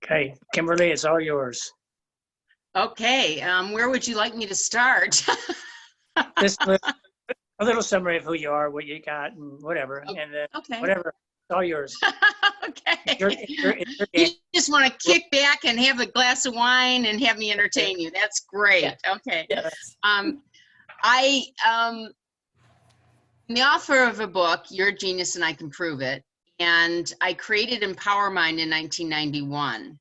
Okay, Kimberly, it's all yours. Okay, where would you like me to start? Just a little summary of who you are, what you got, and whatever, and then Okay. whatever, it's all yours. Okay. It's your You game. just want to kick back and have a glass of wine and have me entertain you. That's great. Yeah. Okay. Yeah, I am the author of a book, You're a Genius and I Can Prove It, and I created EmpowerMind in 1991.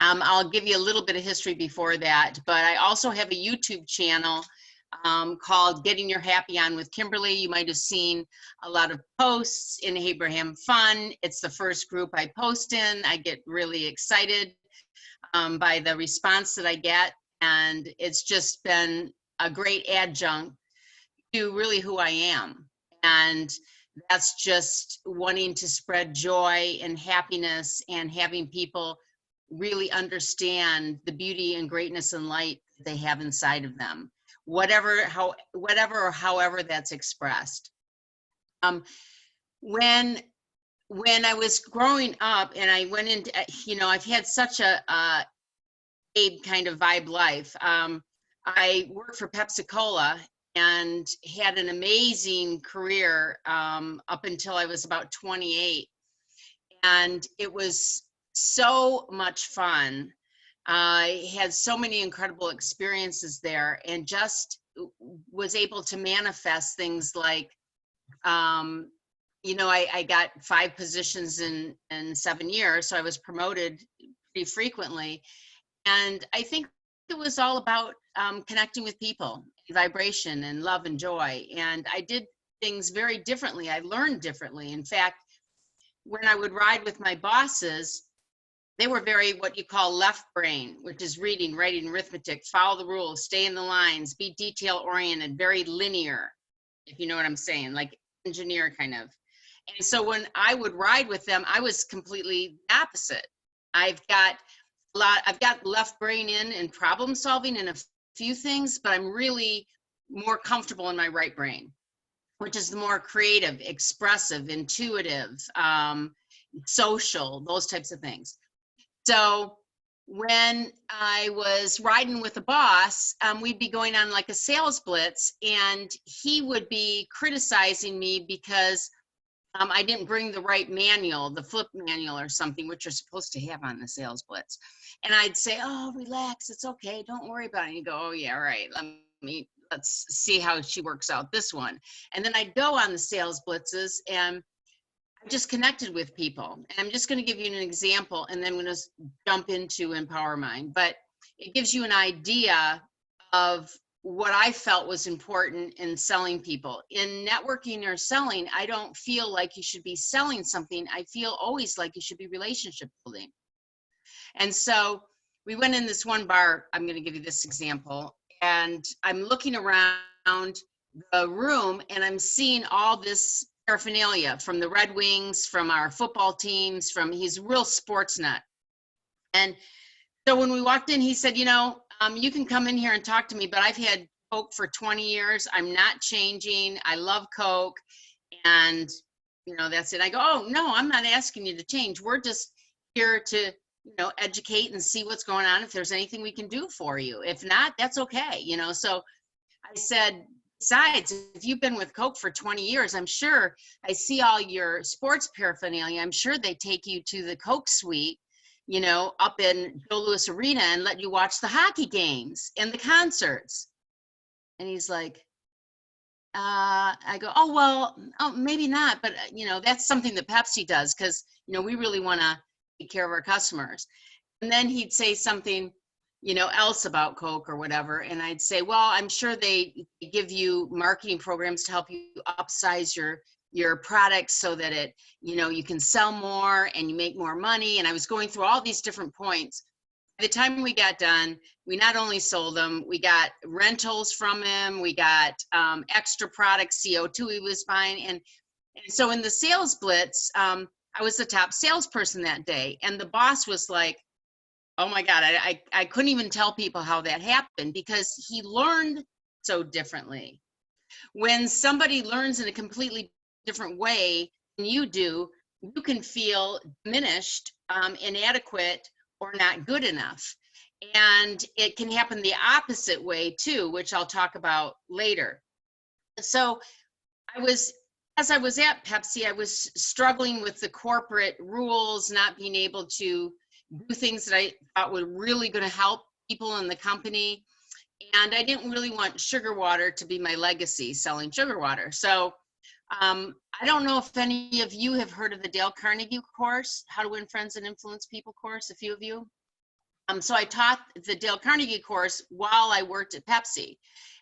I'll give you a little bit of history before that, but I also have a YouTube channel called Getting Your Happy On with Kimberly. You might have seen a lot of posts in Abraham Fun. It's the first group I post in. I get really excited by the response that I get, and it's just been a great adjunct to really who I am. And that's just wanting to spread joy and happiness and having people really understand the beauty and greatness and light that they have inside of them, whatever or however that's expressed. When I was growing up and I went into, I've had such a kind of vibe life. I worked for Pepsi-Cola and had an amazing career up until I was about 28. And it was so much fun. I had so many incredible experiences there and just was able to manifest things like, I got 5 positions in 7 years, so I was promoted pretty frequently. And I think it was all about connecting with people, vibration and love and joy. And I did things very differently. I learned differently. In fact, when I would ride with my bosses, they were very what you call left brain, which is reading, writing, arithmetic, follow the rules, stay in the lines, be detail oriented, very linear, if you know what I'm saying, like engineer kind of. And so when I would ride with them, I was completely opposite. I've got left brain in problem solving and a few things, but I'm really more comfortable in my right brain, which is the more creative, expressive, intuitive, social, those types of things. So when I was riding with a boss, we'd be going on like a sales blitz, and he would be criticizing me because I didn't bring the right manual, the flip manual or something, which you're supposed to have on the sales blitz. And I'd say, oh, relax, it's okay, don't worry about it. And you go, oh yeah, right, let's see how she works out this one. And then I'd go on the sales blitzes and I just connected with people. And I'm just going to give you an example, and then I'm going to jump into EmpowerMind. But it gives you an idea of what I felt was important in selling people. In networking or selling, I don't feel like you should be selling something. I feel always like you should be relationship building. And so we went in this one bar, I'm going to give you this example, and I'm looking around the room and I'm seeing all this paraphernalia from the Red Wings, from our football teams, he's a real sports nut. And so when we walked in, he said, you can come in here and talk to me, but I've had Coke for 20 years. I'm not changing. I love Coke. And, that's it. I go, oh, no, I'm not asking you to change. We're just here to, educate and see what's going on. If there's anything we can do for you. If not, that's okay. So I said, besides, if you've been with Coke for 20 years, I'm sure I see all your sports paraphernalia. I'm sure they take you to the Coke suite, up in Joe Louis Arena and let you watch the hockey games and the concerts. And he's like, I go, oh, well, maybe not. But, that's something that Pepsi does because, we really want to take care of our customers. And then he'd say something, else about Coke or whatever. And I'd say, well, I'm sure they give you marketing programs to help you upsize your products so that it, you can sell more and you make more money. And I was going through all these different points. By the time we got done, we not only sold them, we got rentals from him, we got extra products, CO2 he was buying. And so in the sales blitz, I was the top salesperson that day. And the boss was like, oh my God, I couldn't even tell people how that happened because he learned so differently. When somebody learns in a completely different way than you do, you can feel diminished, inadequate, or not good enough. And it can happen the opposite way too, which I'll talk about later. So as I was at Pepsi, I was struggling with the corporate rules, not being able to do things that I thought were really going to help people in the company. And I didn't really want sugar water to be my legacy, selling sugar water. So I don't know if any of you have heard of the Dale Carnegie course, How to Win Friends and Influence People course, a few of you. So I taught the Dale Carnegie course while I worked at Pepsi.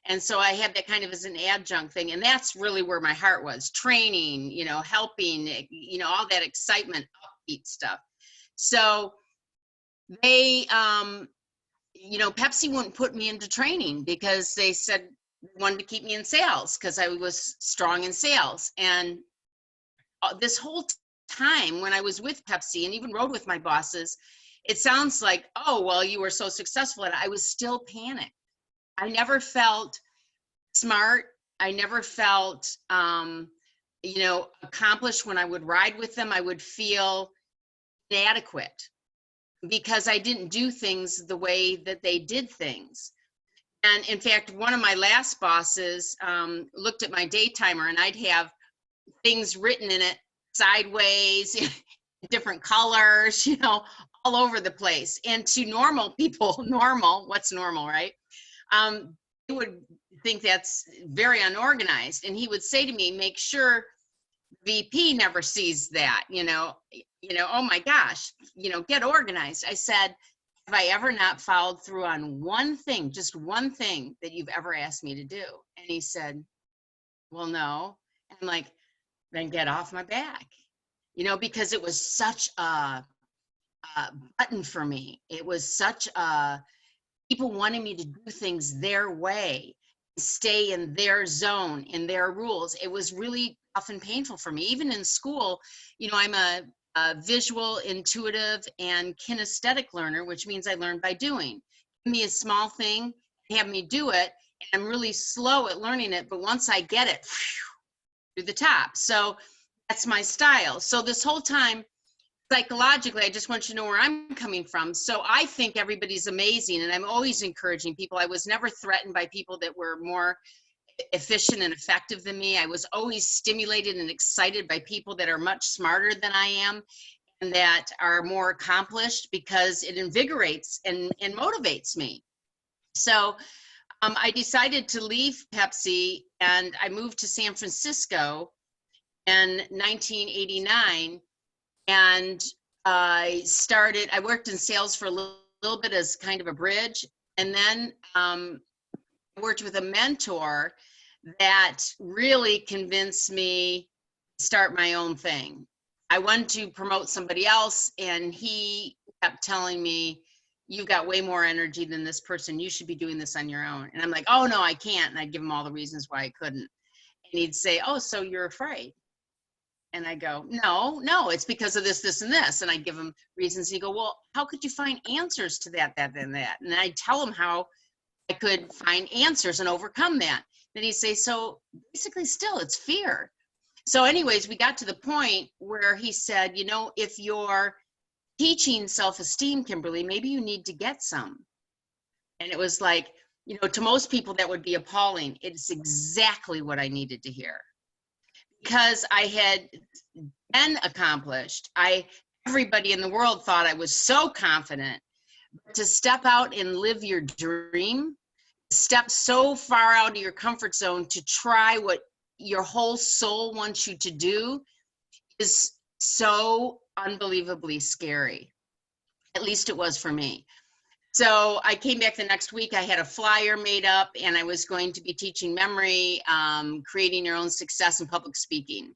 And so I had that kind of as an adjunct thing. And that's really where my heart was, training, you know, helping, you know, all that excitement, upbeat stuff. So they, you know, Pepsi wouldn't put me into training because they said they wanted to keep me in sales because I was strong in sales. And this whole time when I was with Pepsi and even rode with my bosses, it sounds like, oh, well, you were so successful. And I was still panicked. I never felt smart. I never felt, you know, accomplished. When I would ride with them, I would feel inadequate because I didn't do things the way that they did things. And in fact, one of my last bosses looked at my day timer and I'd have things written in it sideways, different colors, you know, all over the place. And to normal people, what's normal, right? They would think that's very unorganized. And he would say to me, make sure VP never sees that, you know, oh my gosh, you know, get organized. I said, have I ever not followed through on one thing, just one thing that you've ever asked me to do? And he said, well, no. And I'm like, then get off my back, you know, because it was such a button for me. It was such a, people wanting me to do things their way, stay in their zone, in their rules. It was really often painful for me. Even in school, you know, I'm a visual, intuitive, and kinesthetic learner, which means I learn by doing. Give me a small thing, have me do it, and I'm really slow at learning it, but once I get it, through the top. So that's my style. So this whole time, psychologically, I just want you to know where I'm coming from. So I think everybody's amazing, and I'm always encouraging people. I was never threatened by people that were more efficient and effective than me. I was always stimulated and excited by people that are much smarter than I am and that are more accomplished, because it invigorates and motivates me. So I decided to leave Pepsi and I moved to San Francisco in 1989. And I worked in sales for a little bit as kind of a bridge. And then I worked with a mentor that really convinced me to start my own thing. I wanted to promote somebody else, and he kept telling me, you've got way more energy than this person. You should be doing this on your own. And I'm like, oh, no, I can't. And I'd give him all the reasons why I couldn't. And he'd say, oh, so you're afraid. And I go, no, it's because of this, this, and this. And I give him reasons. And he go, well, how could you find answers to that, and that? And I tell him how I could find answers and overcome that. Then he'd say, so basically still it's fear. So anyways, we got to the point where he said, you know, if you're teaching self-esteem, Kimberly, maybe you need to get some. And it was like, you know, to most people that would be appalling. It's exactly what I needed to hear. Because I had been accomplished. Everybody in the world thought I was so confident. To step out and live your dream, step so far out of your comfort zone to try what your whole soul wants you to do is so unbelievably scary. At least it was for me. So I came back the next week. I had a flyer made up, and I was going to be teaching memory, creating your own success, and public speaking.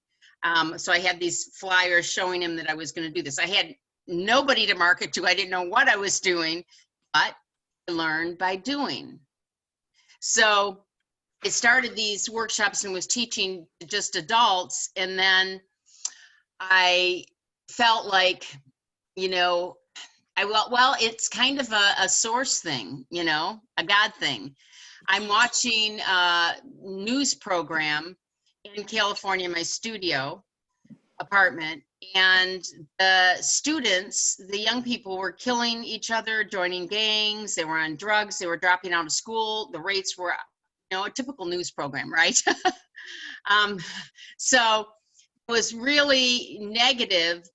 So I had these flyers showing him that I was going to do this. I had nobody to market to. I didn't know what I was doing, but I learned by doing. So I started these workshops and was teaching just adults. And then I felt like, you know, well, it's kind of a source thing, you know, a God thing. I'm watching a news program in California in my studio, apartment, and the students, the young people, were killing each other, joining gangs. They were on drugs. They were dropping out of school. The rates were, a typical news program, right? So it was really negative,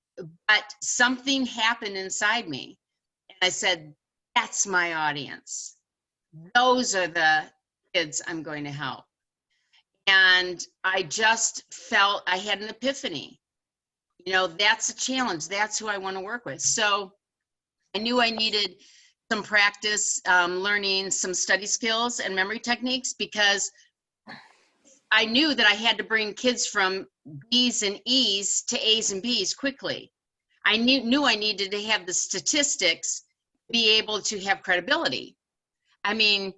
but something happened inside me. And I said, that's my audience. Those are the kids I'm going to help. And I just felt I had an epiphany. That's a challenge. That's who I want to work with. So I knew I needed some practice, learning some study skills and memory techniques, because I knew that I had to bring kids from B's and E's to A's and B's quickly. I knew I needed to have the statistics to be able to have credibility. I mean,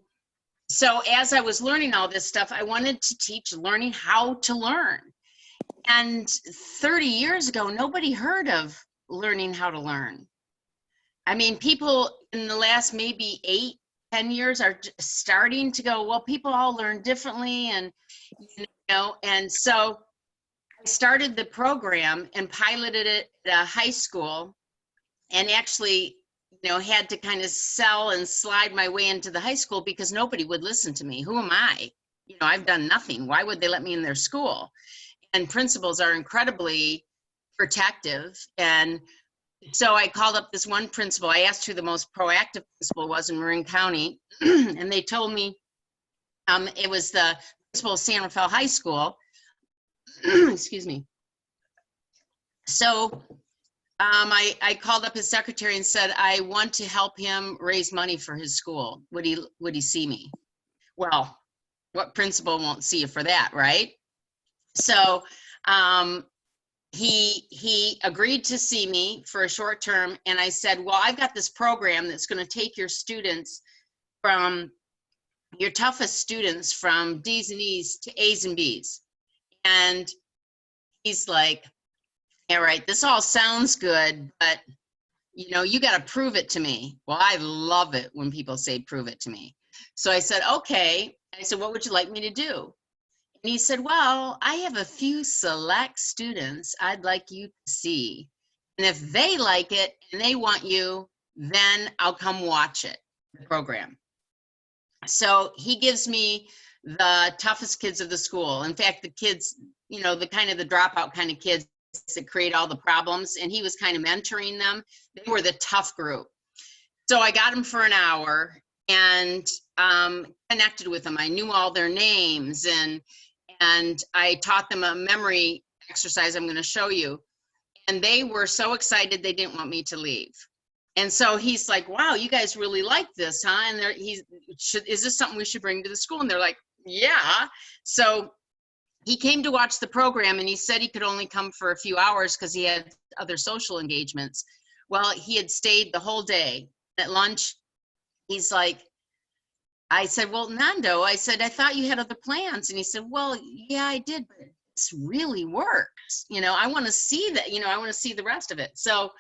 so as I was learning all this stuff, I wanted to teach learning how to learn. And 30 years ago, nobody heard of learning how to learn. I mean, people in the last maybe 8-10 years are starting to go, well, people all learn differently. And, and so I started the program and piloted it at a high school, and actually, had to kind of sell and slide my way into the high school because nobody would listen to me. Who am I? I've done nothing. Why would they let me in their school? And principals are incredibly protective. And so I called up this one principal. I asked who the most proactive principal was in Marin County, and they told me it was the principal of San Rafael High School. Excuse me. So I called up his secretary and said, I want to help him raise money for his school. Would he see me? Well, what principal won't see you for that, right? So he agreed to see me for a short term. And I said, well, I've got this program that's going to take your students from your toughest students from D's and E's to A's and B's. And he's like, all right, this all sounds good, but you got to prove it to me. Well, I love it when people say, prove it to me. So I said, okay. I said, what would you like me to do? And he said, well, I have a few select students I'd like you to see. And if they like it and they want you, then I'll come watch it, the program. So he gives me the toughest kids of the school. In fact, the kids, the kind of the dropout kind of kids that create all the problems, and he was kind of mentoring them. They were the tough group. So I got them for an hour and connected with them. I knew all their names, and I taught them a memory exercise I'm going to show you. And they were so excited they didn't want me to leave. And so he's like, wow, you guys really like this, huh? And is this something we should bring to the school? And they're like, yeah. So he came to watch the program, and he said he could only come for a few hours because he had other social engagements. Well, he had stayed the whole day. At lunch, he's like, I said, well, Nando, I said, I thought you had other plans. And he said, well, yeah, I did, but this really works. I want to see that, I want to see the rest of it. So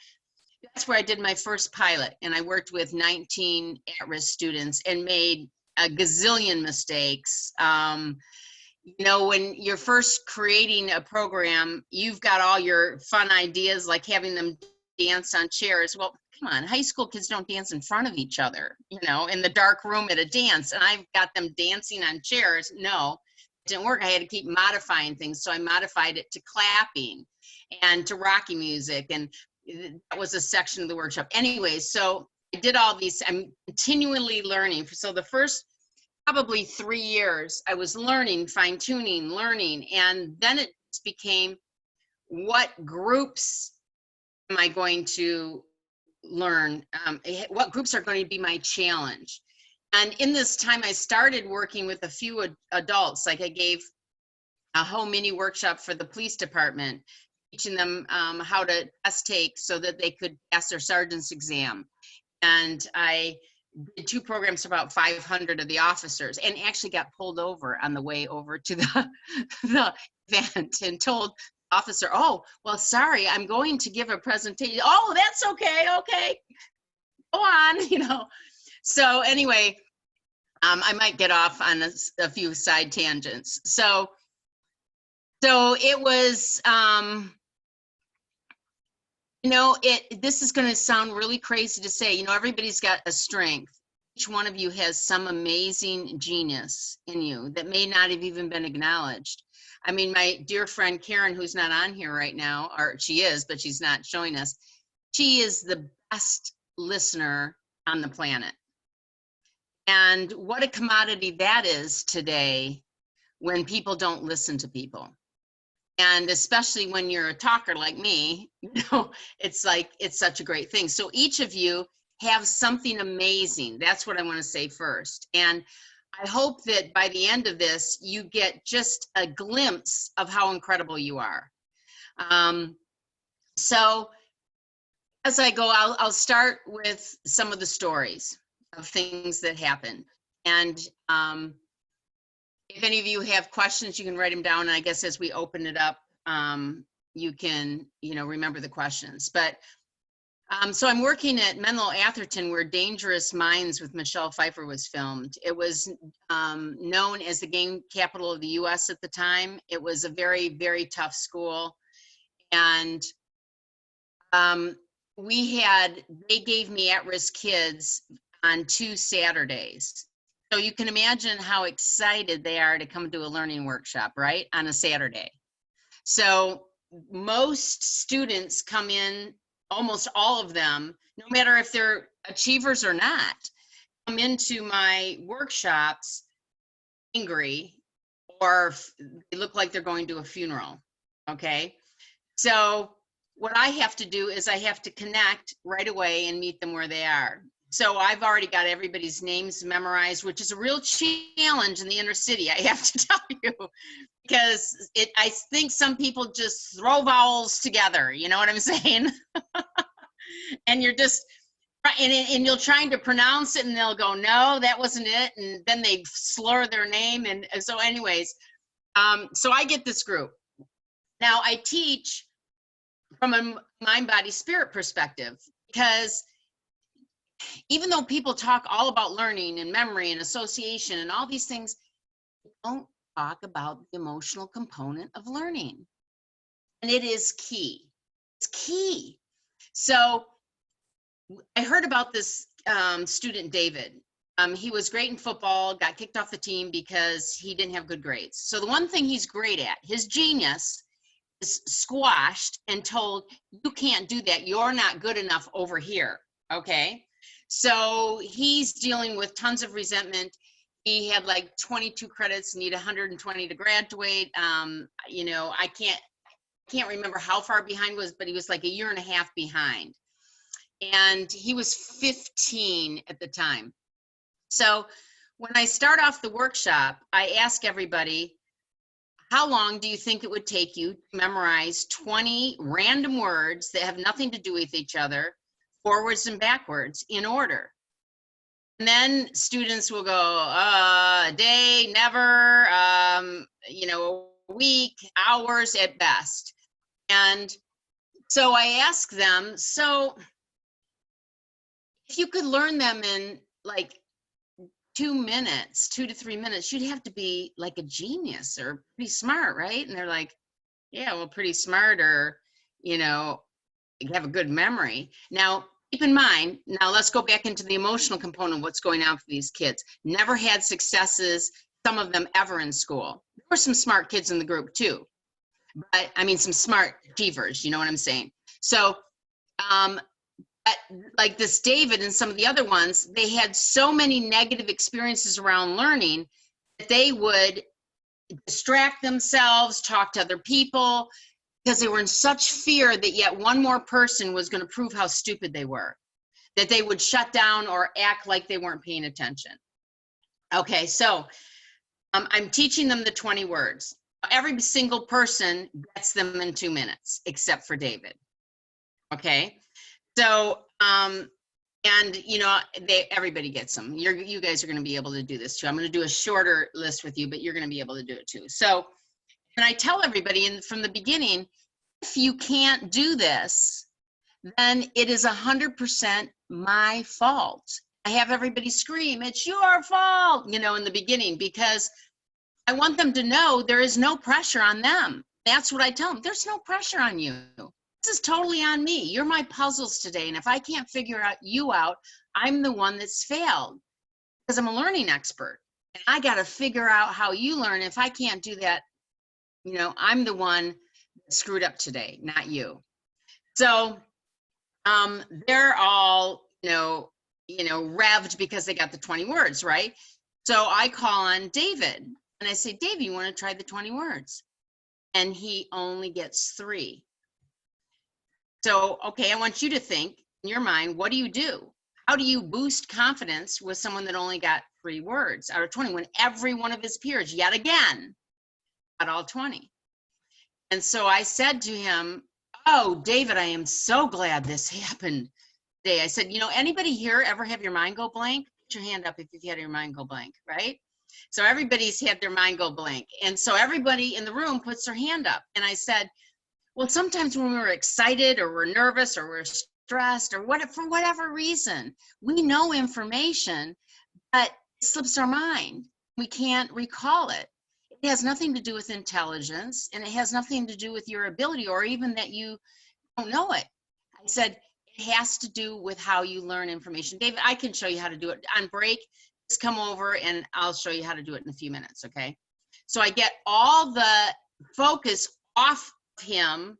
that's where I did my first pilot. And I worked with 19 at-risk students and made a gazillion mistakes. When you're first creating a program, you've got all your fun ideas, like having them dance on chairs. Well, come on, high school kids don't dance in front of each other, in the dark room at a dance. And I've got them dancing on chairs. No, it didn't work. I had to keep modifying things. So I modified it to clapping and to Rocky music. And that was a section of the workshop. Anyway, so I did all these. I'm continually learning. So the first probably 3 years, I was learning, fine-tuning, learning. And then it became, what groups am I going to learn? What groups are going to be my challenge? And in this time, I started working with a few adults. Like I gave a whole mini workshop for the police department, teaching them how to test take so that they could pass their sergeant's exam. And I did 2 programs for about 500 of the officers, and actually got pulled over on the way over to the event and told the officer, oh, well, sorry, I'm going to give a presentation. Oh, that's okay. Okay, go on, So anyway, I might get off on a few side tangents. So it was, You know, this is going to sound really crazy to say, you know, everybody's got a strength. Each one of you has some amazing genius in you that may not have even been acknowledged. I mean, my dear friend Karen, who's not on here right now, or she is, but she's not showing us. She is the best listener on the planet. And what a commodity that is today when people don't listen to people. And especially when you're a talker like me, you know, it's like, it's such a great thing. So each of you have something amazing. That's what I want to say first. And I hope that by the end of this, you get just a glimpse of how incredible you are. So as I go, I'll start with some of the stories of things that happened. And if any of you have questions, you can write them down. And I guess as we open it up, you can, you know, remember the questions. But so I'm working at Menlo Atherton, where Dangerous Minds with Michelle Pfeiffer was filmed. It was known as the game capital of the US at the time. It was a very, very tough school. And they gave me at-risk kids on 2 Saturdays. So you can imagine how excited they are to come to a learning workshop, right? On a Saturday. So most students come in, almost all of them, no matter if they're achievers or not, come into my workshops angry, or they look like they're going to a funeral, okay? So what I have to do is I have to connect right away and meet them where they are. So I've already got everybody's names memorized, which is a real challenge in the inner city, I have to tell you, because I think some people just throw vowels together, you know what I'm saying? And you're just, and you're trying to pronounce it and they'll go, no, that wasn't it. And then they slur their name. And so anyways, so I get this group. Now I teach from a mind, body, spirit perspective, because even though people talk all about learning and memory and association and all these things, they don't talk about the emotional component of learning. And it is key. It's key. So I heard about this student, David. He was great in football, got kicked off the team because he didn't have good grades. So the one thing he's great at, his genius, is squashed and told, you can't do that. You're not good enough over here, okay? So he's dealing with tons of resentment. He had like 22 credits, need 120 to graduate. You know, I can't remember how far behind he was, but he was like 1.5 years behind. And he was 15 at the time. So when I start off the workshop, I ask everybody, how long do you think it would take you to memorize 20 random words that have nothing to do with each other, forwards and backwards, in order? And then students will go, a day, never, you know, a week, hours at best. And so I ask them, so if you could learn them in like 2 minutes, 2 to 3 minutes, you'd have to be like a genius or pretty smart, right? And they're like, yeah, well, pretty smart, or, you know, you have a good memory. Now, keep in mind, now let's go back into the emotional component of what's going on for these kids. Never had successes, some of them ever in school. There were some smart kids in the group too, but I mean, some smart achievers, you know what I'm saying? So, like this David and some of the other ones, they had so many negative experiences around learning that they would distract themselves, talk to other people, because they were in such fear that yet one more person was going to prove how stupid they were, that they would shut down or act like they weren't paying attention. Okay, so I'm teaching them the 20 words. Every single person gets them in 2 minutes, except for David. Okay, so, and you know, everybody gets them. You guys are going to be able to do this too. I'm going to do a shorter list with you, but you're going to be able to do it too. So, and I tell everybody from the beginning, if you can't do this, then it is 100% my fault. I have everybody scream, it's your fault, you know, in the beginning, because I want them to know there is no pressure on them. That's what I tell them. There's no pressure on you. this is totally on me. You're my puzzles today. And if I can't figure you out, I'm the one that's failed because I'm a learning expert. And I got to figure out how you learn. If I can't do that, you know, I'm the one that screwed up today, not you. So they're all, revved because they got the 20 words, right? So I call on David and I say, David, you want to try the 20 words? And he only gets 3. So, okay, I want you to think in your mind, what do you do? How do you boost confidence with someone that only got 3 words out of 20 when every one of his peers, yet again, got all 20? And so I said to him, oh, David, I am so glad this happened today. I said, anybody here ever have your mind go blank? Put your hand up if you've had your mind go blank, right? So everybody's had their mind go blank. And so everybody in the room puts their hand up. And I said, well, sometimes when we're excited or we're nervous or we're stressed or for whatever reason, we know information, but it slips our mind. We can't recall it. It has nothing to do with intelligence, and it has nothing to do with your ability or even that you don't know it. I said, it has to do with how you learn information. David, I can show you how to do it. On break, just come over and I'll show you how to do it in a few minutes, okay? So I get all the focus off him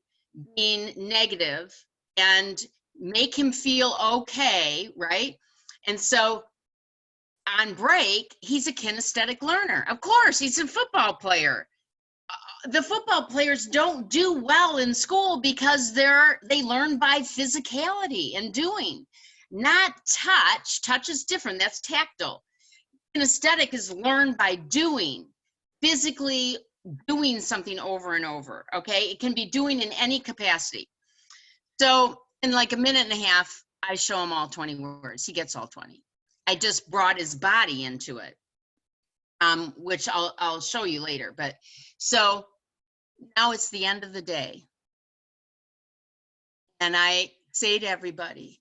being negative and make him feel okay, right? And so on break, he's a kinesthetic learner. Of course, he's a football player. The football players don't do well in school because they learn by physicality and doing, not touch. Touch is different. That's tactile. Kinesthetic is learned by doing, physically doing something over and over, okay? It can be doing in any capacity. So in like a minute and a half, I show him all 20 words. He gets all 20. I just brought his body into it, which I'll show you later. But so now it's the end of the day. And I say to everybody,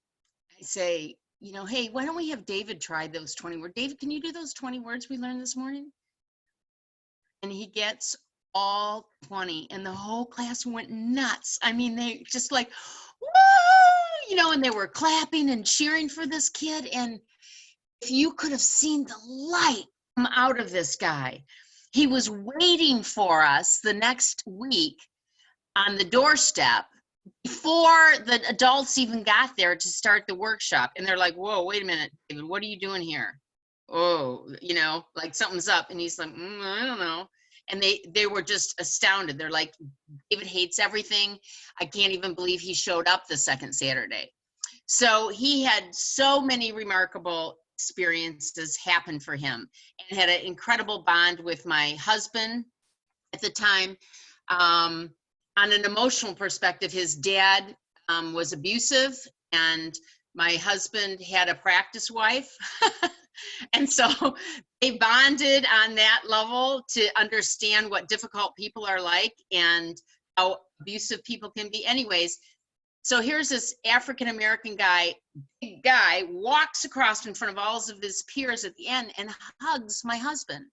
I say, hey, why don't we have David try those 20 words? David, can you do those 20 words we learned this morning? And he gets all 20, and the whole class went nuts. I mean, they just like, woo, and they were clapping and cheering for this kid. And if you could have seen the light come out of this guy, he was waiting for us the next week on the doorstep before the adults even got there to start the workshop. And they're like, whoa, wait a minute, David, what are you doing here? Oh, like something's up. And he's like, I don't know. And they were just astounded. They're like, David hates everything. I can't even believe he showed up the second Saturday. So he had so many remarkable experiences happen for him and had an incredible bond with my husband at the time. On an emotional perspective, his dad was abusive, and my husband had a practice wife. And so they bonded on that level to understand what difficult people are like and how abusive people can be. Anyways, so here's this African-American guy, big guy, walks across in front of all of his peers at the end and hugs my husband.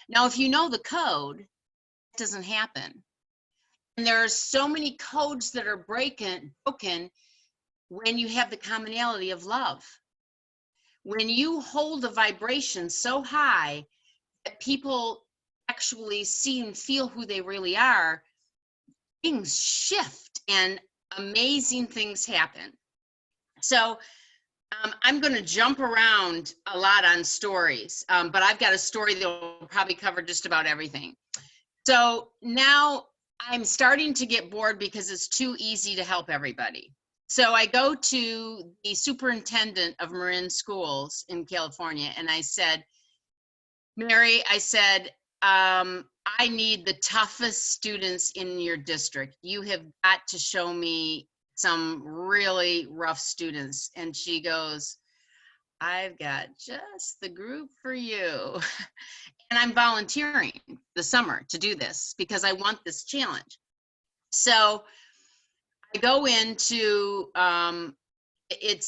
Now, if you know the code, it doesn't happen. And there are so many codes that are broken when you have the commonality of love. When you hold a vibration so high that people actually see and feel who they really are, things shift and amazing things happen. So I'm going to jump around a lot on stories, but I've got a story that will probably cover just about everything. So now I'm starting to get bored because it's too easy to help everybody. So I go to the superintendent of Marin Schools in California, and I said, Mary, I said, I need the toughest students in your district. You have got to show me some really rough students. And she goes, I've got just the group for you. And I'm volunteering the summer to do this because I want this challenge. So I go into,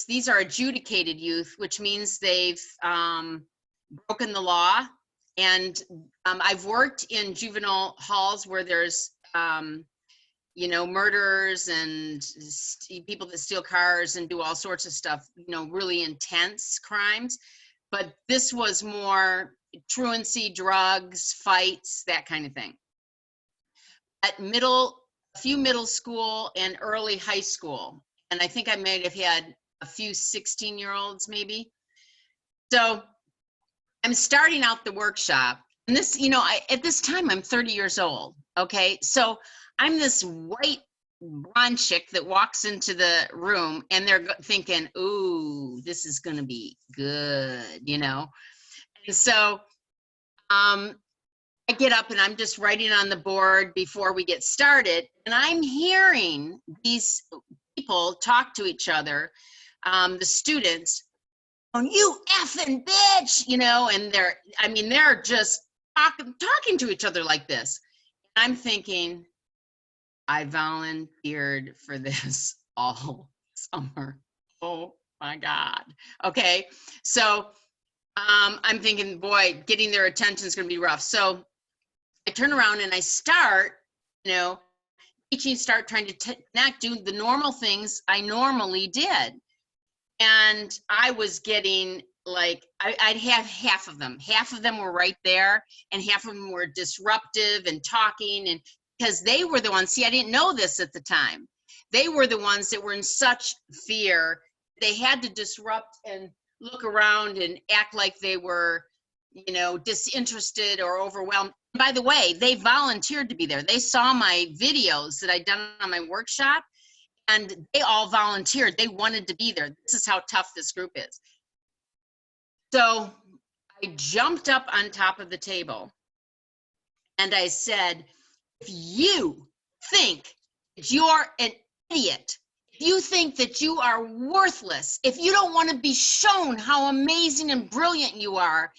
these are adjudicated youth, which means they've broken the law. And I've worked in juvenile halls where there's you know, murderers and people that steal cars and do all sorts of stuff, you know, really intense crimes. But this was more truancy, drugs, fights, that kind of thing. At a few middle school and early high school. And I think I might have had a few 16-year-olds maybe. So I'm starting out the workshop. And this, you know, at this time, I'm 30 years old. Okay. So I'm this white blonde chick that walks into the room and they're thinking, ooh, this is going to be good, you know? And so, I get up and I'm just writing on the board before we get started, and I'm hearing these people talk to each other, the students, on you effing bitch, you know, and they're just talking to each other like this. I'm thinking, I volunteered for this all summer. Oh my God. Okay. So I'm thinking, boy, getting their attention is going to be rough. So I turn around and I start, you know, teaching, start trying to not do the normal things I normally did. And I was getting like, I'd have half of them. Half of them were right there and half of them were disruptive and talking, and because they were the ones, see, I didn't know this at the time. They were the ones that were in such fear. They had to disrupt and look around and act like they were, you know, disinterested or overwhelmed. By the way, they volunteered to be there. They saw my videos that I'd done on my workshop, and they all volunteered. They wanted to be there. This is how tough this group is. So I jumped up on top of the table and I said, if you think that you're an idiot, if you think that you are worthless, if you don't want to be shown how amazing and brilliant you are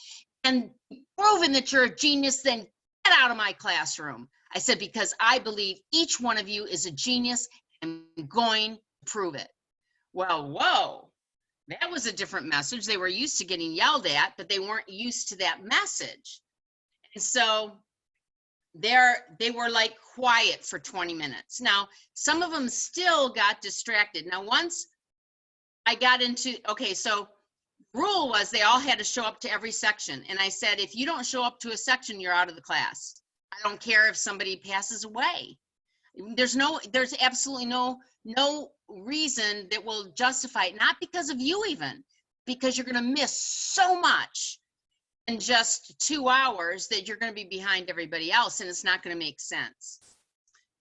and proven that you're a genius, then get out of my classroom. I said, because I believe each one of you is a genius and I'm going to prove it. Well, whoa, that was a different message. They were used to getting yelled at, but they weren't used to that message. And so they were like quiet for 20 minutes. Now, some of them still got distracted. Now, once I got into, okay, so rule was they all had to show up to every section. And I said, if you don't show up to a section, you're out of the class. I don't care if somebody passes away. There's absolutely no reason that will justify it, not because of you even, because you're going to miss so much in just 2 hours that you're going to be behind everybody else, and it's not going to make sense.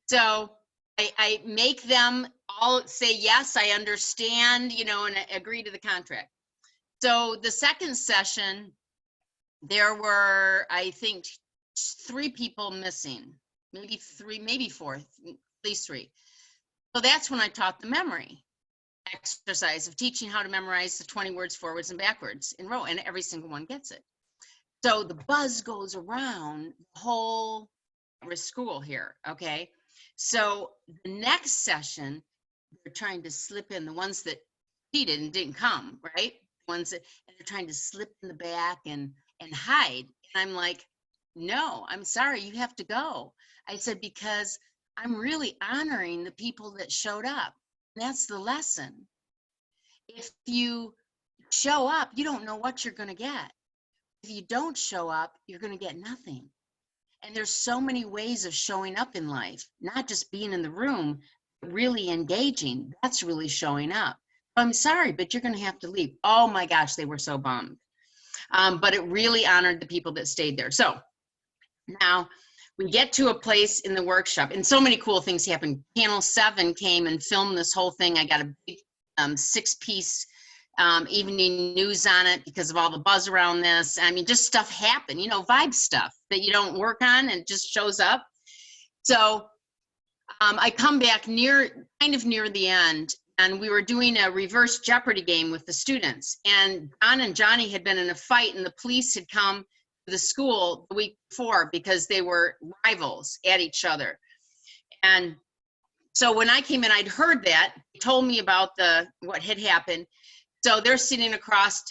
So I make them all say, yes, I understand, you know, and agree to the contract. So the second session, there were, I think, 3 people missing, maybe 3, maybe 4, at least 3. So that's when I taught the memory exercise of teaching how to memorize the 20 words forwards and backwards in row, and every single one gets it. So the buzz goes around the whole school here, okay? So the next session, they're trying to slip in, the ones that cheated and didn't come, right? The ones that, and they're trying to slip in the back and hide. And I'm like, no, I'm sorry, you have to go. I said, because I'm really honoring the people that showed up. That's the lesson. If you show up, you don't know what you're going to get. If you don't show up, you're going to get nothing. And there's so many ways of showing up in life, not just being in the room, really engaging. That's really showing up. I'm sorry, but you're going to have to leave. Oh my gosh, they were so bummed. But it really honored the people that stayed there. So now we get to a place in the workshop, and so many cool things happened. Panel 7 came and filmed this whole thing. I got a big 6-piece evening news on it because of all the buzz around this. I mean, just stuff happened, you know, vibe stuff that you don't work on and just shows up. So I come back kind of near the end, and we were doing a reverse Jeopardy game with the students. And Don and Johnny had been in a fight, and the police had come to the school the week before because they were rivals at each other. And so when I came in, I'd heard that, they told me about what had happened. So they're sitting across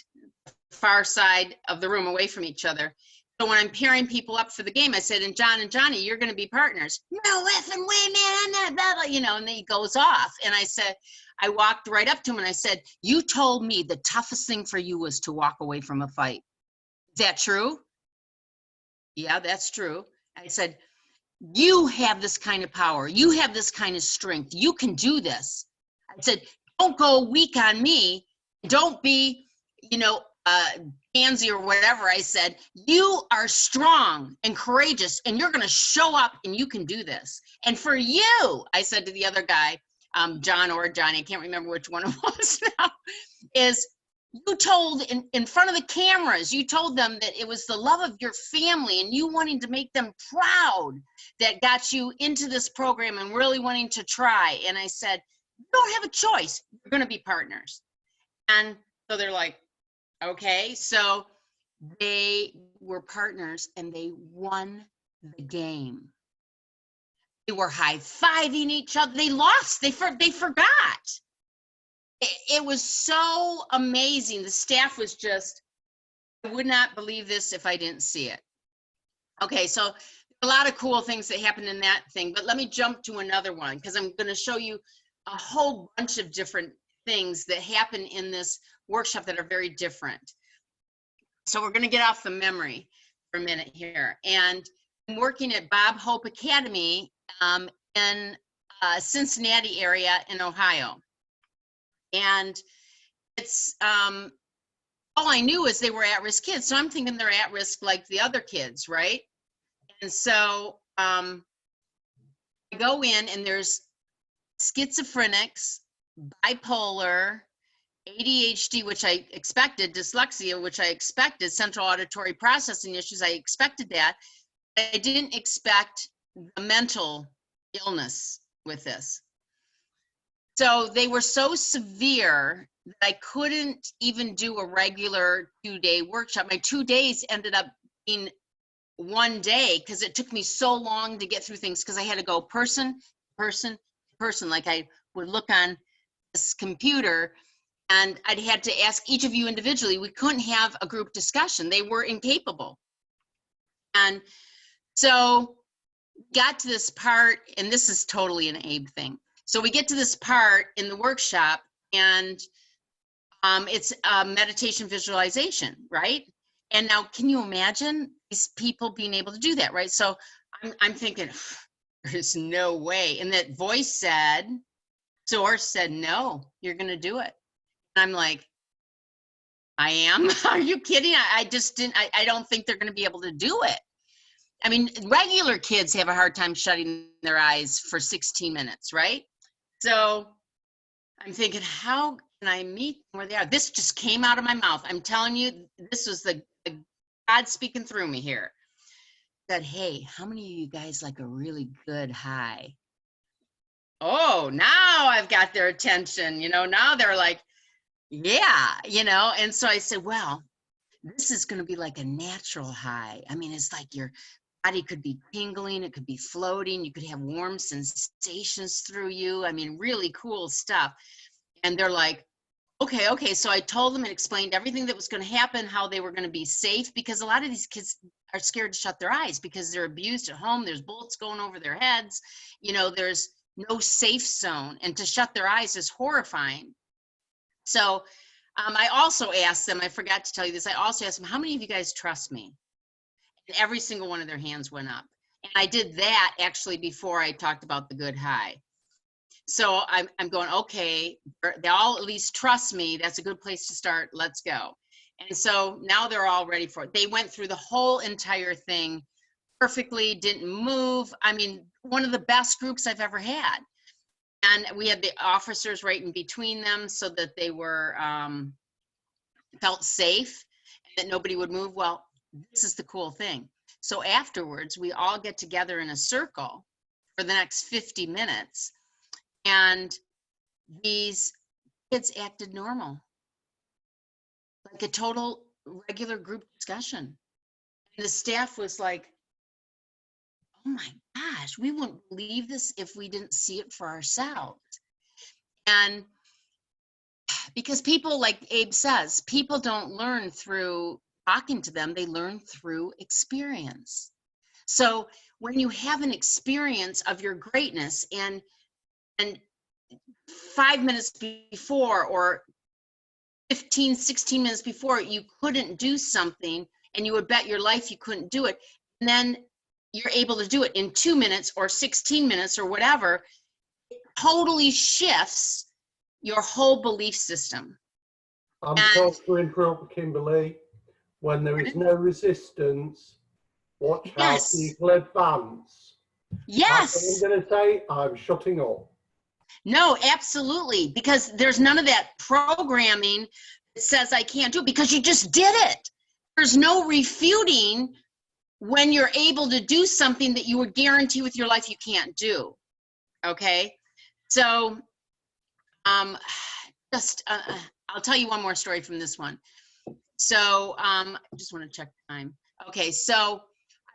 the far side of the room away from each other. So when I'm pairing people up for the game, I said, and John and Johnny, you're going to be partners. No effing way, man, I'm not, blah, blah, you know, and then he goes off. And I said, I walked right up to him and I said, you told me the toughest thing for you was to walk away from a fight. Is that true? Yeah, that's true. I said, you have this kind of power. You have this kind of strength. You can do this. I said, don't go weak on me. Don't be, you know, pansy or whatever. I said, you are strong and courageous and you're going to show up and you can do this. And for you, I said to the other guy, John or Johnny, I can't remember which one it was now, is you told in front of the cameras, you told them that it was the love of your family and you wanting to make them proud that got you into this program and really wanting to try. And I said, you don't have a choice. You're going to be partners. And so they're like, okay. So they were partners and they won the game. They were high-fiving each other. They lost. They forgot. It was so amazing. The staff was just, I would not believe this if I didn't see it. Okay, so a lot of cool things that happened in that thing, but let me jump to another one because I'm going to show you a whole bunch of different things that happen in this workshop that are very different. So we're going to get off the memory for a minute here. And I'm working at Bob Hope Academy in Cincinnati area in Ohio. And it's, all I knew is they were at-risk kids. So I'm thinking they're at risk like the other kids, right? And so I go in and there's schizophrenics, bipolar, ADHD, which I expected, dyslexia, which I expected, central auditory processing issues, I expected that. I didn't expect the mental illness with this. So they were so severe that I couldn't even do a regular 2-day workshop. My 2 days ended up being 1 day because it took me so long to get through things because I had to go person, person, person. Like I would look on this computer and I'd had to ask each of you individually. We couldn't have a group discussion. They were incapable. And so got to this part, and this is totally an Abe thing. So we get to this part in the workshop and it's meditation visualization, right? And now can you imagine these people being able to do that, right? So I'm thinking, there's no way. And that voice said, source said, no, you're gonna do it. And I'm like, I am? Are you kidding? I just didn't, I don't think they're gonna be able to do it. I mean, regular kids have a hard time shutting their eyes for 16 minutes, right? So I'm thinking, how can I meet them where they are? This just came out of my mouth. I'm telling you, this was the God speaking through me here. Said, hey, how many of you guys like a really good high? Oh, now I've got their attention, you know, now they're like, yeah, you know, and so I said, well, this is going to be like a natural high. I mean, it's like your body could be tingling, it could be floating, you could have warm sensations through you. I mean, really cool stuff. And they're like, okay. So I told them and explained everything that was going to happen, how they were going to be safe, because a lot of these kids are scared to shut their eyes because they're abused at home. There's bullets going over their heads. You know, there's no safe zone, and to shut their eyes is horrifying. So I also asked them, I forgot to tell you this, I also asked them, how many of you guys trust me? And every single one of their hands went up. And I did that actually before I talked about the good high. So I'm going, okay, they all at least trust me. That's a good place to start. Let's go. And so now they're all ready for it. They went through the whole entire thing perfectly, didn't move. I mean, one of the best groups I've ever had. And we had the officers right in between them so that they were felt safe and that nobody would move. Well, this is the cool thing. So afterwards, we all get together in a circle for the next 50 minutes. And these kids acted normal, like a total regular group discussion. And the staff was like, oh my gosh, we wouldn't believe this if we didn't see it for ourselves. And because people, like Abe says, people don't learn through talking to them, they learn through experience. So when you have an experience of your greatness and 5 minutes before or 15, 16 minutes before you couldn't do something and you would bet your life you couldn't do it, and then you're able to do it in 2 minutes or 16 minutes or whatever, it totally shifts your whole belief system. I'm And sorry to interrupt, Kimberly. When there is no resistance, watch how yes, people advance. That's what yes. I'm going to say. I'm shutting up. No, absolutely. Because there's none of that programming that says I can't do it, because you just did it. There's no refuting when you're able to do something that you would guarantee with your life you can't do. Okay. So, I'll tell you one more story from this one. So, I just want to check time. Okay. So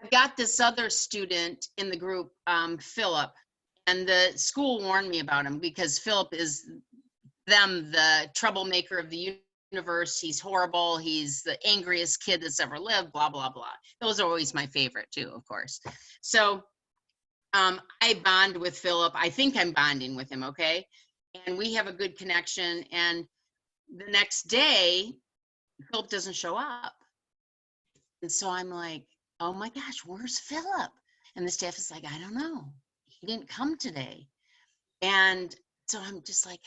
I've got this other student in the group, Philip. And the school warned me about him because Philip is the troublemaker of the universe. He's horrible. He's the angriest kid that's ever lived, blah, blah, blah. Those are always my favorite too, of course. So I bond with Philip. I think I'm bonding with him, okay? And we have a good connection. And the next day, Philip doesn't show up. And so I'm like, oh my gosh, where's Philip? And the staff is like, I don't know. He didn't come today. And so I'm just like,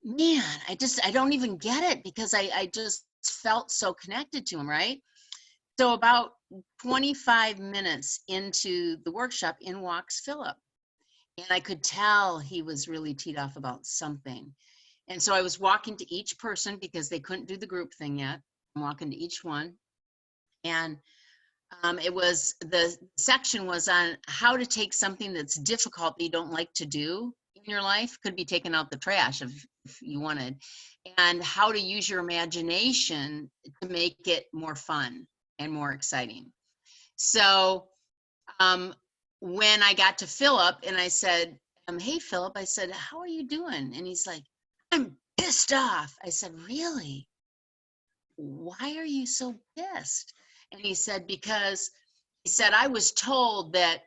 man, I don't even get it, because I just felt so connected to him, right? So about 25 minutes into the workshop, in walks Philip. And I could tell he was really teed off about something. And so I was walking to each person because they couldn't do the group thing yet. I'm walking to each one. And the section was on how to take something that's difficult that you don't like to do in your life, could be taken out the trash if you wanted, and how to use your imagination to make it more fun and more exciting. So when I got to Philip and I said, hey, Philip, I said, how are you doing? And he's like, I'm pissed off. I said, really? Why are you so pissed? And he said, because he said, I was told that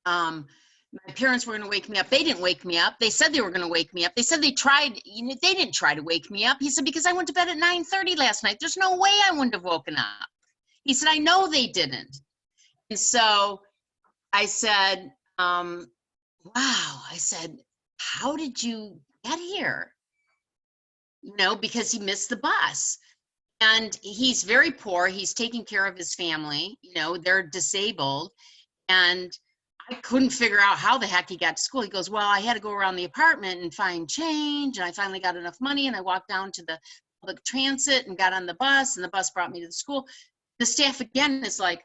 my parents were going to wake me up. They didn't wake me up. They said they were going to wake me up. They said they tried. They didn't try to wake me up. He said, because I went to bed at 9:30 last night. There's no way I wouldn't have woken up. He said, I know they didn't. And so I said, wow. I said, how did you get here? You know, because he missed the bus. And he's very poor. He's taking care of his family. You know, they're disabled. And I couldn't figure out how the heck he got to school. He goes, well, I had to go around the apartment and find change. And I finally got enough money. And I walked down to the public transit and got on the bus. And the bus brought me to the school. The staff, again, is like,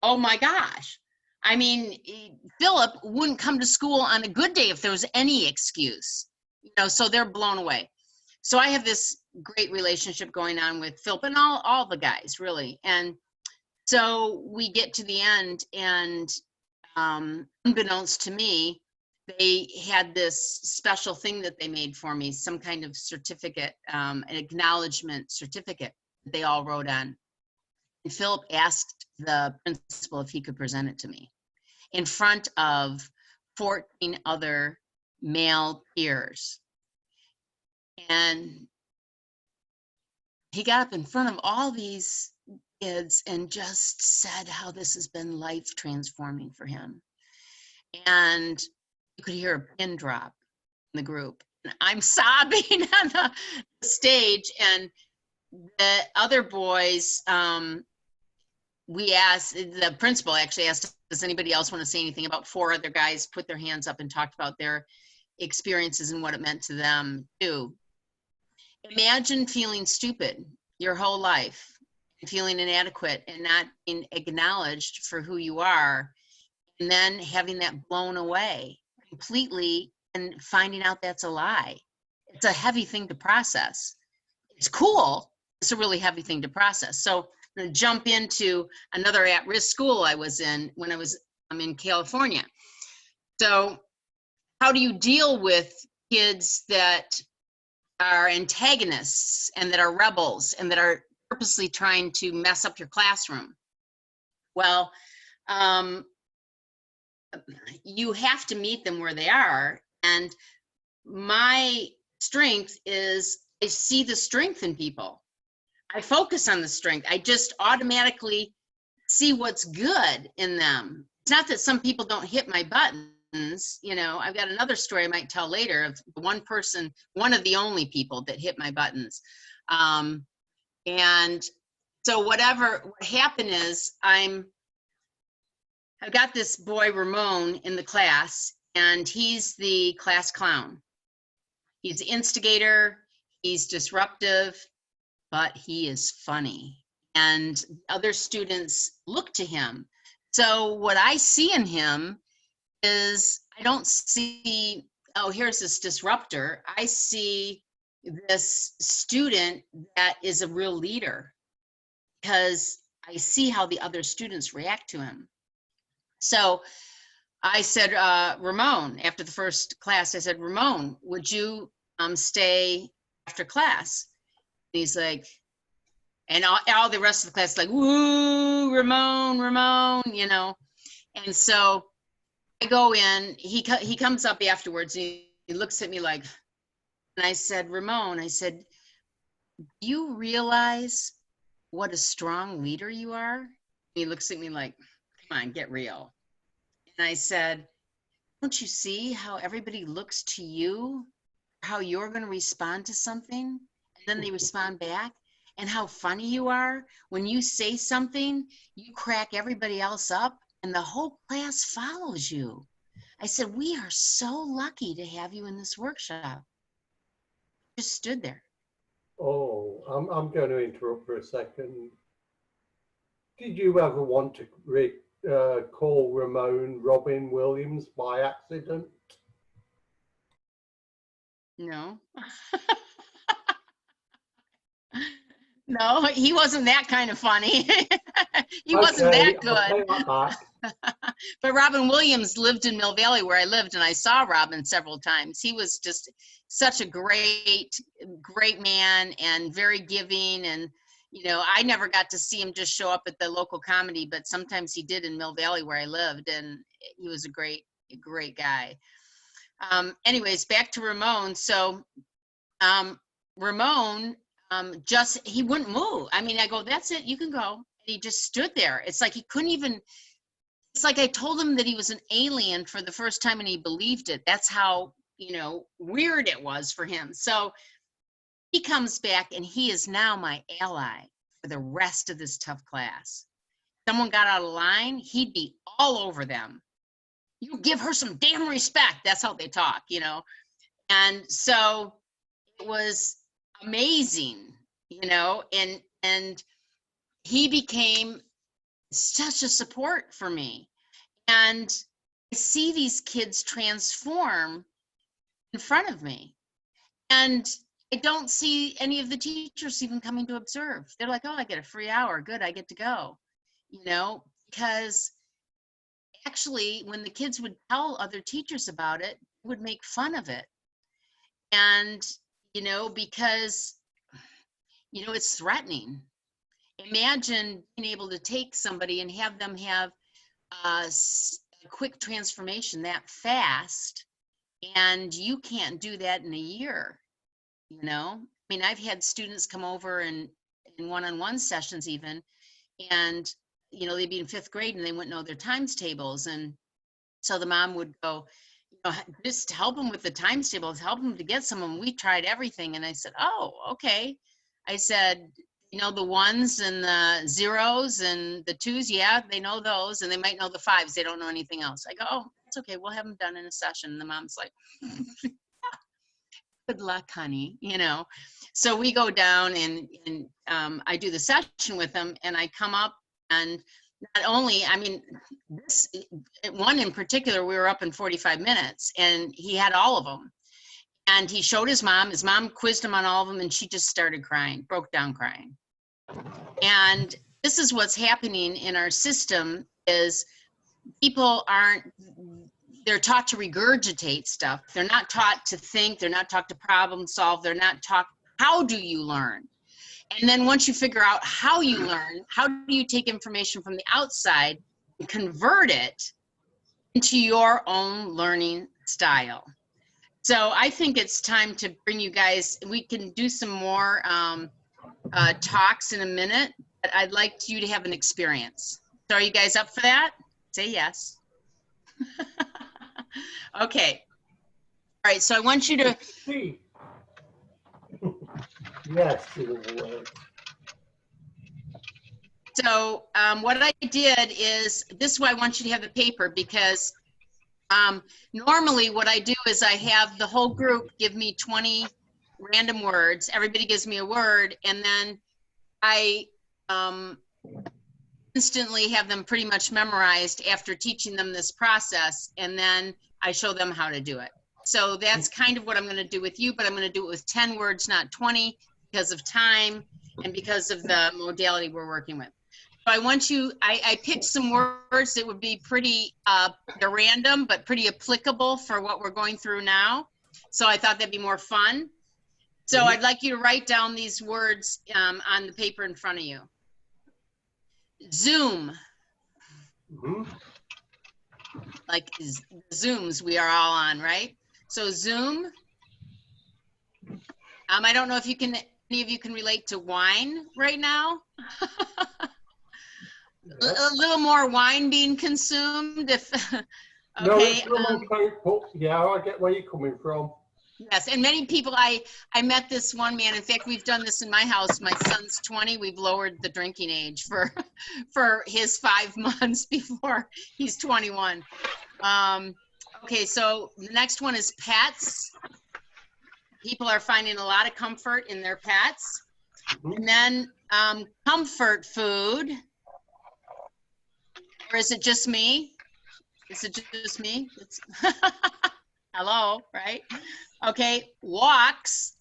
oh, my gosh. I mean, Philip wouldn't come to school on a good day if there was any excuse. You know, so they're blown away. So I have this great relationship going on with Philip and all the guys, really. And so we get to the end, and unbeknownst to me, they had this special thing that they made for me, some kind of certificate, an acknowledgement certificate that they all wrote on. And Philip asked the principal if he could present it to me in front of 14 other male peers. And he got up in front of all these kids and just said how this has been life transforming for him. And you could hear a pin drop in the group. And I'm sobbing on the stage, and the other boys, we asked, the principal actually asked, does anybody else want to say anything? About 4 other guys put their hands up and talked about their experiences and what it meant to them too. Imagine feeling stupid your whole life, and feeling inadequate and not being acknowledged for who you are, and then having that blown away completely and finding out that's a lie. It's a heavy thing to process. It's cool. It's a really heavy thing to process. So I'm going to jump into another at-risk school I was in when I'm in California. So how do you deal with kids that are antagonists and that are rebels and that are purposely trying to mess up your classroom. Well, you have to meet them where they are. And my strength is I see the strength in people. I focus on the strength. I just automatically see what's good in them. It's not that some people don't hit my buttons. You know, I've got another story I might tell later of one person, one of the only people that hit my buttons. And so what happened is I've got this boy, Ramon, in the class, and he's the class clown. He's the instigator, he's disruptive, but he is funny. And other students look to him. So what I see in him is I don't see, oh, here's this disruptor. I see this student that is a real leader because I see how the other students react to him. So I said, Ramon, after the first class, I said, Ramon, would you stay after class? And he's like, and all the rest of the class is like, woo, Ramon, Ramon, you know. And so I go in, he comes up afterwards, and he looks at me like, and I said, Ramon, I said, do you realize what a strong leader you are? And he looks at me like, come on, get real. And I said, don't you see how everybody looks to you, how you're going to respond to something, and then they respond back, and how funny you are? When you say something, you crack everybody else up, and the whole class follows you. I said, we are so lucky to have you in this workshop. Just stood there. Oh, I'm going to interrupt for a second. Did you ever want to call Ramon Robin Williams by accident? No. No, he wasn't that kind of funny. He wasn't that good. I'll take that back. But Robin Williams lived in Mill Valley where I lived, and I saw Robin several times. He was just such a great man and very giving. And, you know, I never got to see him just show up at the local comedy, but sometimes he did in Mill Valley where I lived, and he was a great guy. Anyways, back to Ramon. So Ramon, he wouldn't move. I mean, I go, that's it, you can go. And he just stood there. It's like he couldn't even, it's like I told him that he was an alien for the first time and he believed it. That's how, you know, weird it was for him. So he comes back and he is now my ally for the rest of this tough class. Someone got out of line, he'd be all over them. You give her some damn respect. That's how they talk, you know? And so it was amazing, you know, and he became such a support for me. And I see these kids transform in front of me. And I don't see any of the teachers even coming to observe. They're like, oh, I get a free hour. Good, I get to go. You know, because actually when the kids would tell other teachers about it, would make fun of it. And, you know, because, you know, it's threatening. Imagine being able to take somebody and have them have a quick transformation that fast, and you can't do that in a year, you know? I mean, I've had students come over and in one-on-one sessions even, and, you know, they'd be in 5th grade and they wouldn't know their times tables. And so the mom would go, you know, just help them with the times tables, help them to get some. We tried everything. And I said, oh, okay. I said, you know, the 1s and the 0s and the 2s, yeah, they know those, and they might know the 5s. They don't know anything else. I go, oh, it's okay. We'll have them done in a session. And the mom's like, good luck, honey, you know. So we go down and I do the session with them, and I come up, and not only, I mean, this one in particular, we were up in 45 minutes, and he had all of them. And he showed his mom quizzed him on all of them, and she just started crying, broke down crying. And this is what's happening in our system is people they're taught to regurgitate stuff. They're not taught to think, they're not taught to problem solve, they're not taught, how do you learn? And then once you figure out how you learn, how do you take information from the outside and convert it into your own learning style? So I think it's time to bring you guys, we can do some more talks in a minute, but I'd like you to have an experience. So are you guys up for that? Say yes. Okay. All right, so I want you to. Yes, it will work. So what I did is, this is why I want you to have the paper, because normally what I do is I have the whole group give me 20 random words. Everybody gives me a word, and then I instantly have them pretty much memorized after teaching them this process, and then I show them how to do it. So that's kind of what I'm going to do with you, but I'm going to do it with 10 words, not 20, because of time and because of the modality we're working with. So I want you, I picked some words that would be pretty, they're random, but pretty applicable for what we're going through now. So I thought that'd be more fun. So I'd like you to write down these words on the paper in front of you. Zoom. Like Zooms we are all on, right? So Zoom. I don't know if you can, any of you can relate to wine right now. A little more wine being consumed. If okay. Yeah, I get where you're coming from. Yes, and many people, I met this one man. In fact, we've done this in my house. My son's 20. We've lowered the drinking age for his 5 months before he's 21. Okay, so the next one is pets. People are finding a lot of comfort in their pets. And then comfort food. Or is it just me? Is it just me? Hello, right? Okay, walks.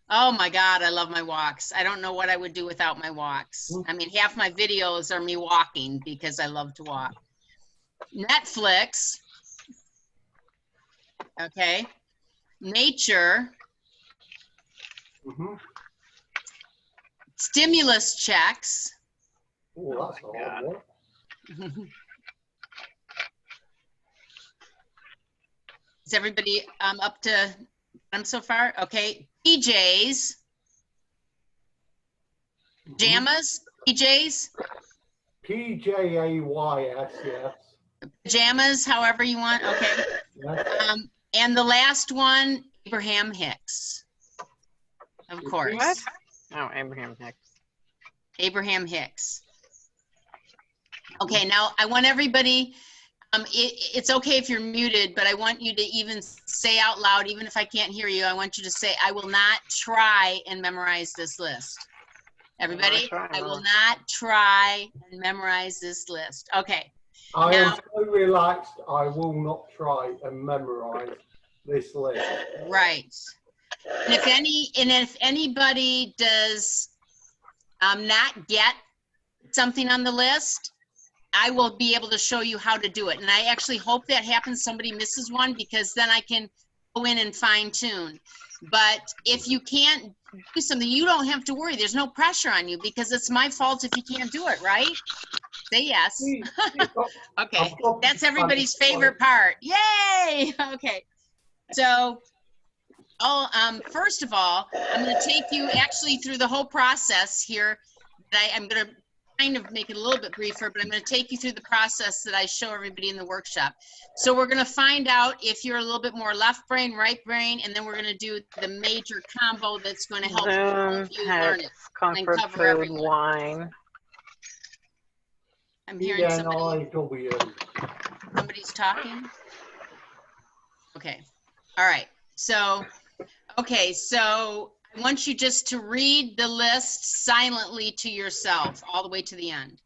Oh my God, I love my walks. I don't know what I would do without my walks. I mean, half my videos are me walking because I love to walk. Netflix. Okay. Nature. Stimulus checks. Oh, that's a hard one. Is everybody up to so far? Okay. PJs. Pajamas. PJs. PJAYS, yes. Pajamas, however you want. Okay. Yes. And the last one, Abraham Hicks. Of course. What? Oh, Abraham Hicks. Abraham Hicks. Okay, now I want everybody, it's okay if you're muted, but I want you to even say out loud, even if I can't hear you, I want you to say, I will not try and memorize this list. Everybody, I will not try and memorize this list. Okay. I am so relaxed, I will not try and memorize this list. Right. And if anybody does not get something on the list, I will be able to show you how to do it. And I actually hope that happens, somebody misses one, because then I can go in and fine tune. But if you can't do something, you don't have to worry. There's no pressure on you, because it's my fault if you can't do it, right? Say yes. Okay, that's everybody's favorite part. Yay! Okay, so first of all, I'm going to take you actually through the whole process here. I'm going to kind of make it a little bit briefer, but I'm going to take you through the process that I show everybody in the workshop. So we're going to find out if you're a little bit more left brain, right brain, and then we're going to do the major combo that's going to help you learn it. Comfort cover food, everyone. wine. I'm hearing somebody. Somebody's Talking. Okay. All right. So, okay. So I want you just to read the list silently to yourself all the way to the end.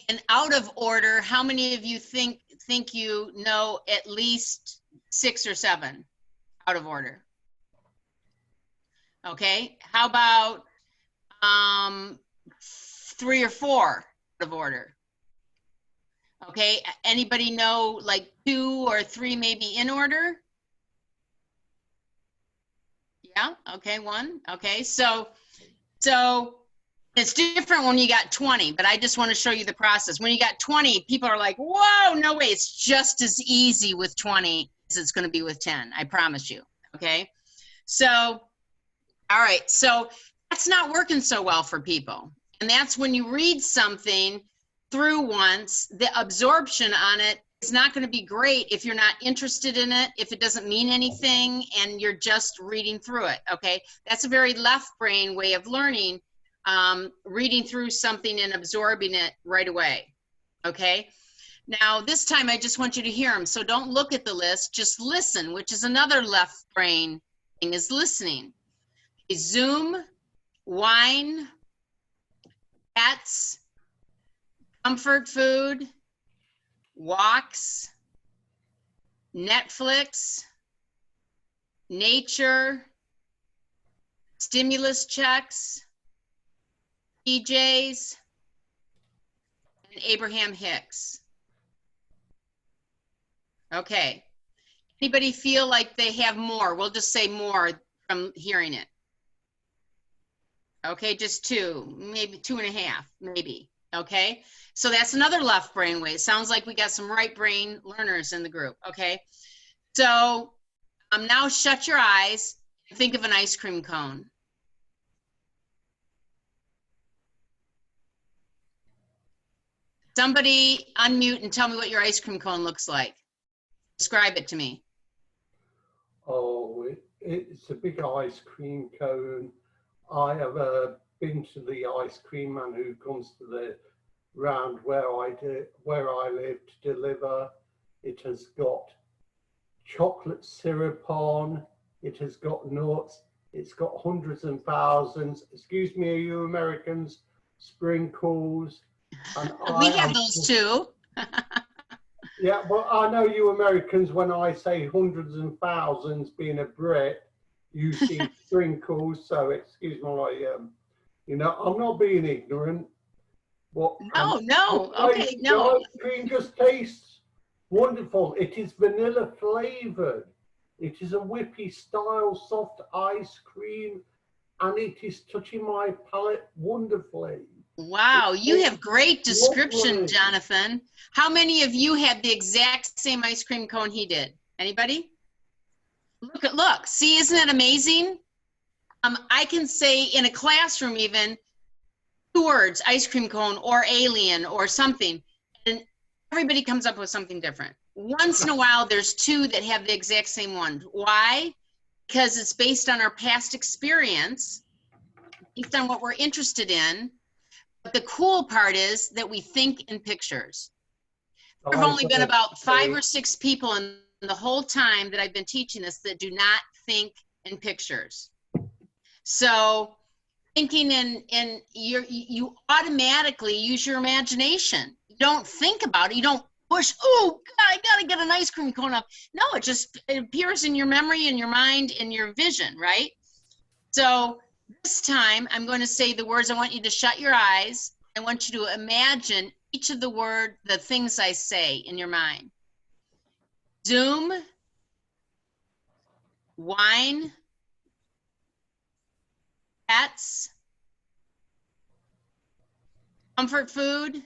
And out of order, how many of you think you know at least 6 or 7 out of order? Okay. How about 3 or 4? of order. Okay, anybody know like 2 or 3 maybe in order? Yeah, okay, 1. Okay, so it's different when you got 20, but I just want to show you the process. When you got 20, people are like, whoa, no way, it's just as easy with 20 as it's going to be with 10, I promise you, okay? So, all right, so that's not working so well for people. And that's when you read something through once, the absorption on it is not going to be great if you're not interested in it, if it doesn't mean anything, and you're just reading through it, okay? That's a very left brain way of learning, reading through something and absorbing it right away, okay? Now, this time I just want you to hear them, so don't look at the list, just listen, which is another left brain thing, is listening. Okay, Zoom, wine, cats, comfort food, walks, Netflix, nature, stimulus checks, PJs, and Abraham Hicks. Okay. Anybody feel like they have more? We'll just say more from hearing it. Okay, just 2, maybe 2.5, maybe. Okay, so that's another left brain way. It sounds like we got some right brain learners in the group. Okay, so now shut your eyes and think of an ice cream cone. Somebody unmute and tell me what your ice cream cone looks like. Describe it to me. Oh, it's a big ice cream cone. I have been to the ice cream man who comes to the round where I live to deliver. It has got chocolate syrup on. It has got nuts. It's got hundreds and thousands. Excuse me, are you Americans? Sprinkles. And We have those too. Yeah, well, I know you Americans, when I say hundreds and thousands, being a Brit, you see sprinkles. So excuse my, you know, I'm not being ignorant. But No, okay, no. The ice cream just tastes wonderful. It is vanilla flavored. It is a whippy style soft ice cream, and it is touching my palate wonderfully. Wow, you have great description, lovely. Jonathan. How many of you had the exact same ice cream cone he did? Anybody? Look, see, isn't that amazing? I can say in a classroom even 2 words, ice cream cone or alien or something, and everybody comes up with something different. Once in a while, there's 2 that have the exact same one. Why? Because it's based on our past experience, based on what we're interested in. But the cool part is that we think in pictures. There have only been about 5 or 6 people in the whole time that I've been teaching this that do not think in pictures. So thinking in you automatically use your imagination. You don't think about it. You don't push, oh, God, I got to get an ice cream cone up. No, it appears in your memory, in your mind, in your vision, right? So this time, I'm going to say the words. I want you to shut your eyes. I want you to imagine each of the things I say in your mind. Zoom, wine, pets, comfort food,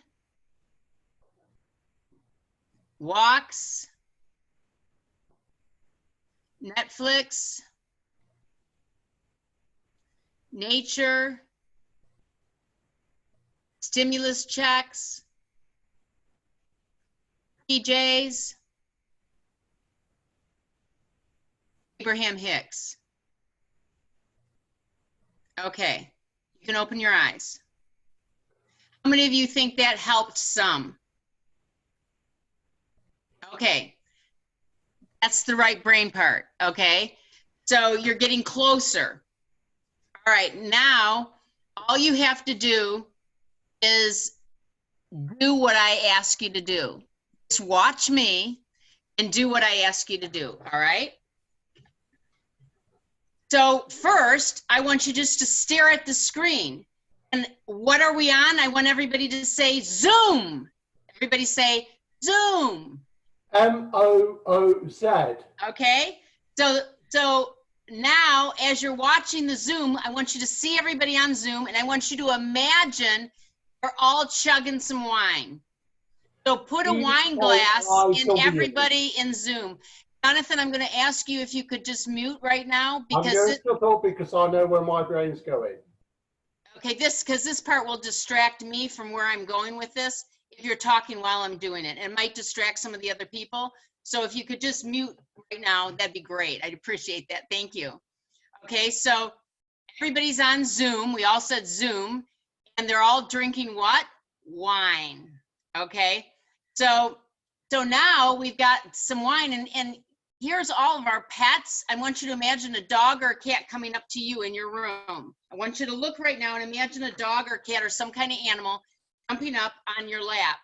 walks, Netflix, nature, stimulus checks, PJs, Abraham Hicks. Okay, you can open your eyes. How many of you think that helped some? Okay, that's the right brain part, okay? So you're getting closer. All right, now all you have to do is do what I ask you to do. Just watch me and do what I ask you to do, all right? So first, I want you just to stare at the screen And what are we on? I want everybody to say Zoom. Everybody say Zoom. MOOZ. Okay. So now as you're watching the Zoom, I want you to see everybody on Zoom, and I want you to imagine we're all chugging some wine. So put a wine glass in everybody in Zoom. Jonathan, I'm going to ask you if you could just mute right now, I'm going to talk because I know where my brain's going. Okay, because this part will distract me from where I'm going with this if you're talking while I'm doing it. It might distract some of the other people. So if you could just mute right now, that'd be great. I'd appreciate that. Thank you. Okay, so everybody's on Zoom. We all said Zoom, and they're all drinking what? Wine. Okay, so now we've got some wine, and here's all of our pets. I want you to imagine a dog or a cat coming up to you in your room. I want you to look right now and imagine a dog or cat or some kind of animal jumping up on your lap.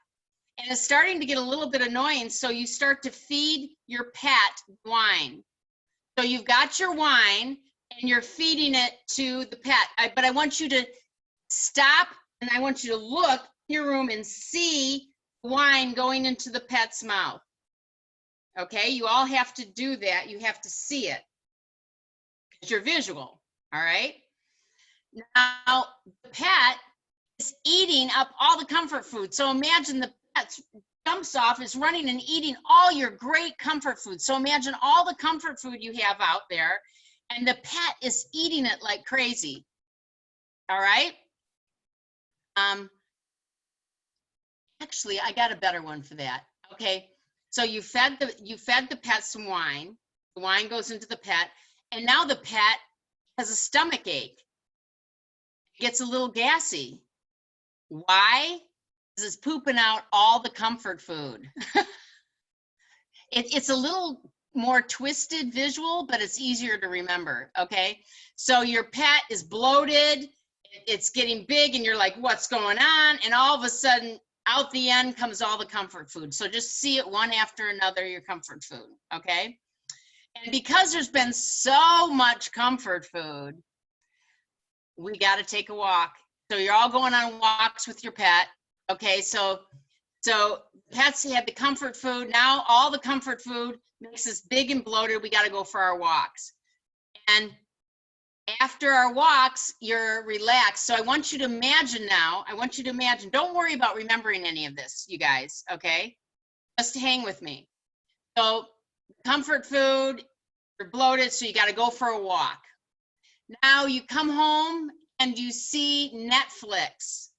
And it's starting to get a little bit annoying, so you start to feed your pet wine. So you've got your wine and you're feeding it to the pet. But I want you to stop, and I want you to look in your room and see wine going into the pet's mouth. Okay, you all have to do that. You have to see it because you're visual. All right. Now the pet is eating up all the comfort food. So imagine the pet jumps off, is running and eating all your great comfort food. So imagine all the comfort food you have out there, and the pet is eating it like crazy. All right. Actually, I got a better one for that. Okay. So you fed the pet some wine. The wine goes into the pet, and now the pet has a stomach ache. It gets a little gassy. Why? Because it's pooping out all the comfort food. It's a little more twisted visual, but it's easier to remember. Okay, so your pet is bloated. It's getting big, and you're like, "What's going on?" And all of a sudden, out the end comes all the comfort food. So just see it one after another, your comfort food, okay? And because there's been so much comfort food, we got to take a walk. So you're all going on walks with your pet, okay? So pets had the comfort food. Now all the comfort food makes us big and bloated. We got to go for our walks. And after our walks, you're relaxed. So I want you to imagine now, don't worry about remembering any of this, you guys, okay? Just hang with me. So comfort food, you're bloated, so you got to go for a walk. Now you come home and you see Netflix.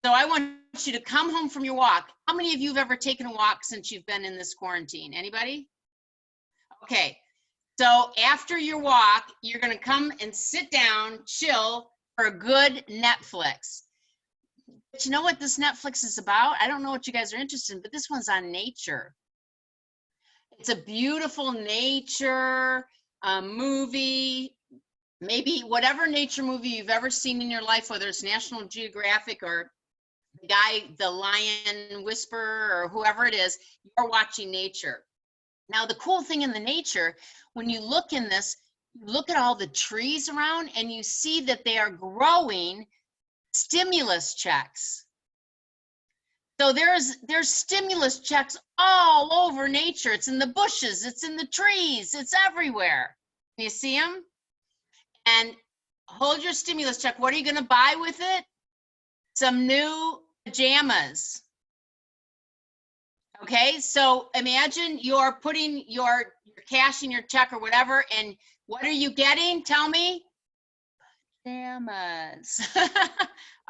So I want you to come home from your walk. How many of you have ever taken a walk since you've been in this quarantine? Anybody? Okay. So after your walk, you're going to come and sit down, chill for a good Netflix. But you know what this Netflix is about? I don't know what you guys are interested in, but this one's on nature. It's a beautiful nature movie, maybe whatever nature movie you've ever seen in your life, whether it's National Geographic or the Lion Whisperer or whoever it is, you're watching nature. Now, the cool thing in the nature, when you look in this, you look at all the trees around and you see that they are growing stimulus checks. So there's stimulus checks all over nature. It's in the bushes, it's in the trees, it's everywhere. You see them? And hold your stimulus check. What are you going to buy with it? Some new pajamas. Okay, so imagine you're putting your cash in your check or whatever, and what are you getting? Tell me. Pajamas.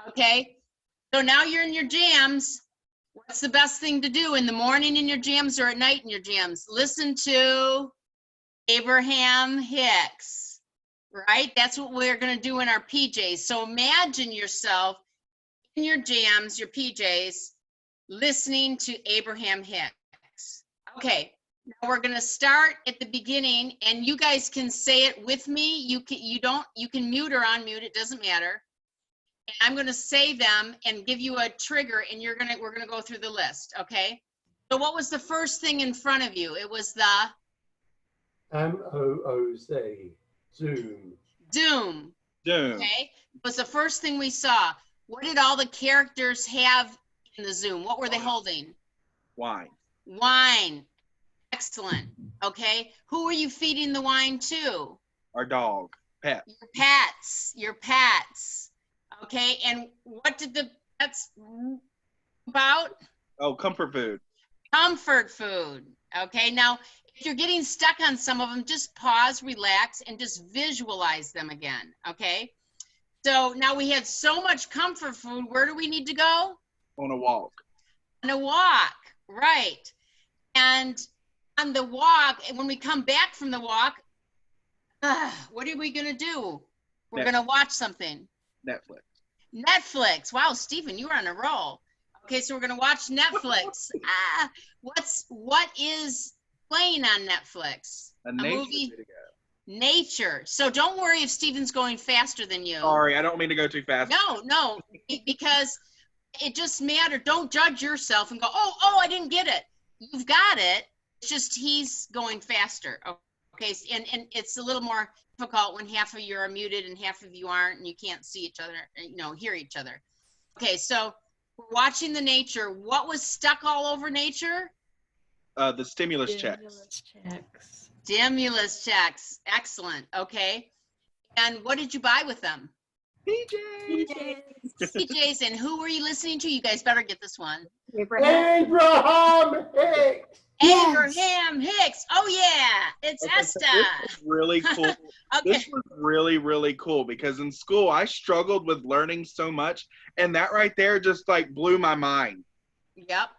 Okay, so now you're in your jams. What's the best thing to do in the morning in your jams or at night in your jams? Listen to Abraham Hicks, right? That's what we're going to do in our PJs. So imagine yourself in your jams, your PJs, listening to Abraham Hicks. Okay, now we're going to start at the beginning, and you guys can say it with me. You can mute or unmute, it doesn't matter. And I'm going to say them and give you a trigger, and we're going to go through the list, okay? So what was the first thing in front of you? It was the MOOZ. Zoom. Zoom. Zoom. Okay, it was the first thing we saw. What did all the characters have in the Zoom? What were they holding? Wine. Wine. Excellent. Okay. Who are you feeding the wine to? Our dog. Pet. Your pets. Your pets. Okay. And what did the pets about? Oh, comfort food. Comfort food. Okay. Now, if you're getting stuck on some of them, just pause, relax, and just visualize them again. Okay. So now we had so much comfort food. Where do we need to go? On a walk. On a walk. Right. And on the walk, and when we come back from the walk, what are we going to do? We're going to watch something. Netflix. Netflix. Wow, Stephen, you are on a roll. Okay, so we're going to watch Netflix. What is playing on Netflix? A nature movie? video. Nature. So don't worry if Stephen's going faster than you. Sorry, I don't mean to go too fast. No, because it just matters. Don't judge yourself and go, oh, I didn't get it. You've got it. It's just he's going faster. Okay, and it's a little more difficult when half of you are muted and half of you aren't, and you can't see each other, hear each other. Okay, so we're watching the nature. What was stuck all over nature? The stimulus checks. Stimulus checks. Excellent. Okay. And what did you buy with them? PJs. And who were you listening to? You guys better get this one. Abraham Hicks. Abraham Hicks. Oh yeah, it's Okay, Esther. so this was really cool. Okay. This was really, really cool because in school I struggled with learning so much, and that right there just like blew my mind. Yep.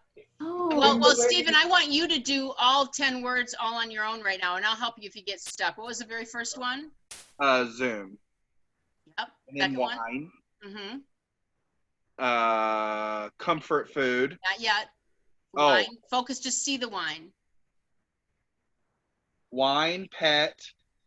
Oh. Well, Stephen, I want you to do all 10 words all on your own right now, and I'll help you if you get stuck. What was the very first one? Zoom. Yep. And then Second one? wine. Mm-hmm. Comfort food. Not yet. Oh. Wine. Focus, just see the wine. Wine, pet.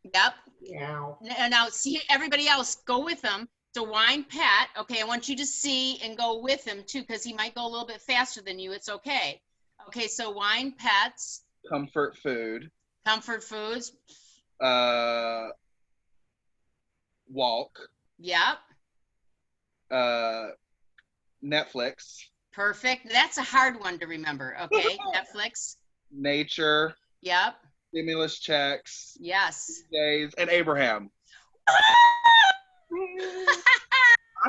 Yep. Yeah. Now see everybody else, go with them. So wine, pet. Okay, I want you to see and go with him too, because he might go a little bit faster than you. It's okay. Okay, so wine, pets. Comfort food. Comfort foods. Walk. Yep. Netflix. Perfect. That's a hard one to remember. Okay, Netflix. Nature. Yep. Stimulus checks. Yes. Days and Abraham. I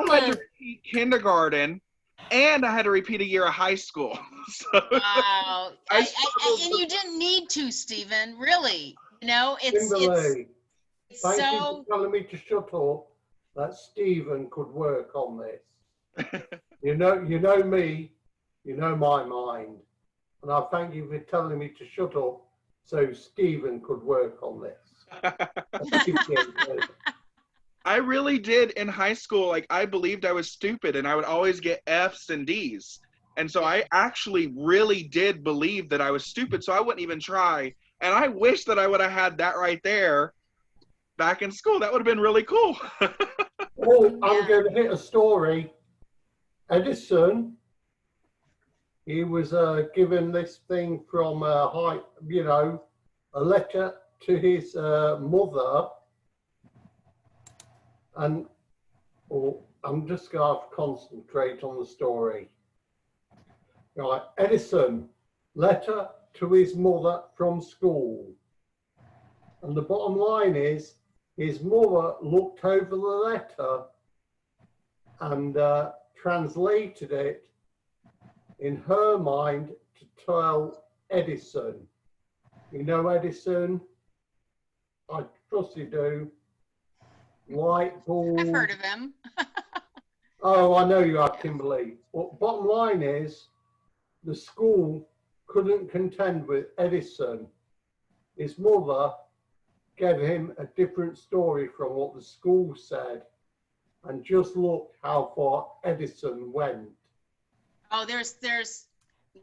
had to repeat kindergarten, and I had to repeat a year of high school. So Wow. I And you didn't need to, Stephen. Really. Kimberly, it's thank you so. for telling me to shut up. That Stephen could work on this. You know me, you know my mind. And I thank you for telling me to shut up so Stephen could work on this. I really did in high school. Like, I believed I was stupid and I would always get F's and D's. And so I actually really did believe that I was stupid, so I wouldn't even try. And I wish that I would have had that right there back in school. That would have been really cool. Oh, I'm going to hit a story. Edison, he was given this thing from a letter to his mother. And I'm just going to concentrate on the story. Right, Edison, letter to his mother from school. And the bottom line is, his mother looked over the letter and translated it in her mind to tell Edison. You know Edison? I trust you do. Light bulb. I've heard of him. Oh, I know you have, Kimberly. Well, bottom line is, the school couldn't contend with Edison. His mother gave him a different story from what the school said, and just look how far Edison went. Oh, there's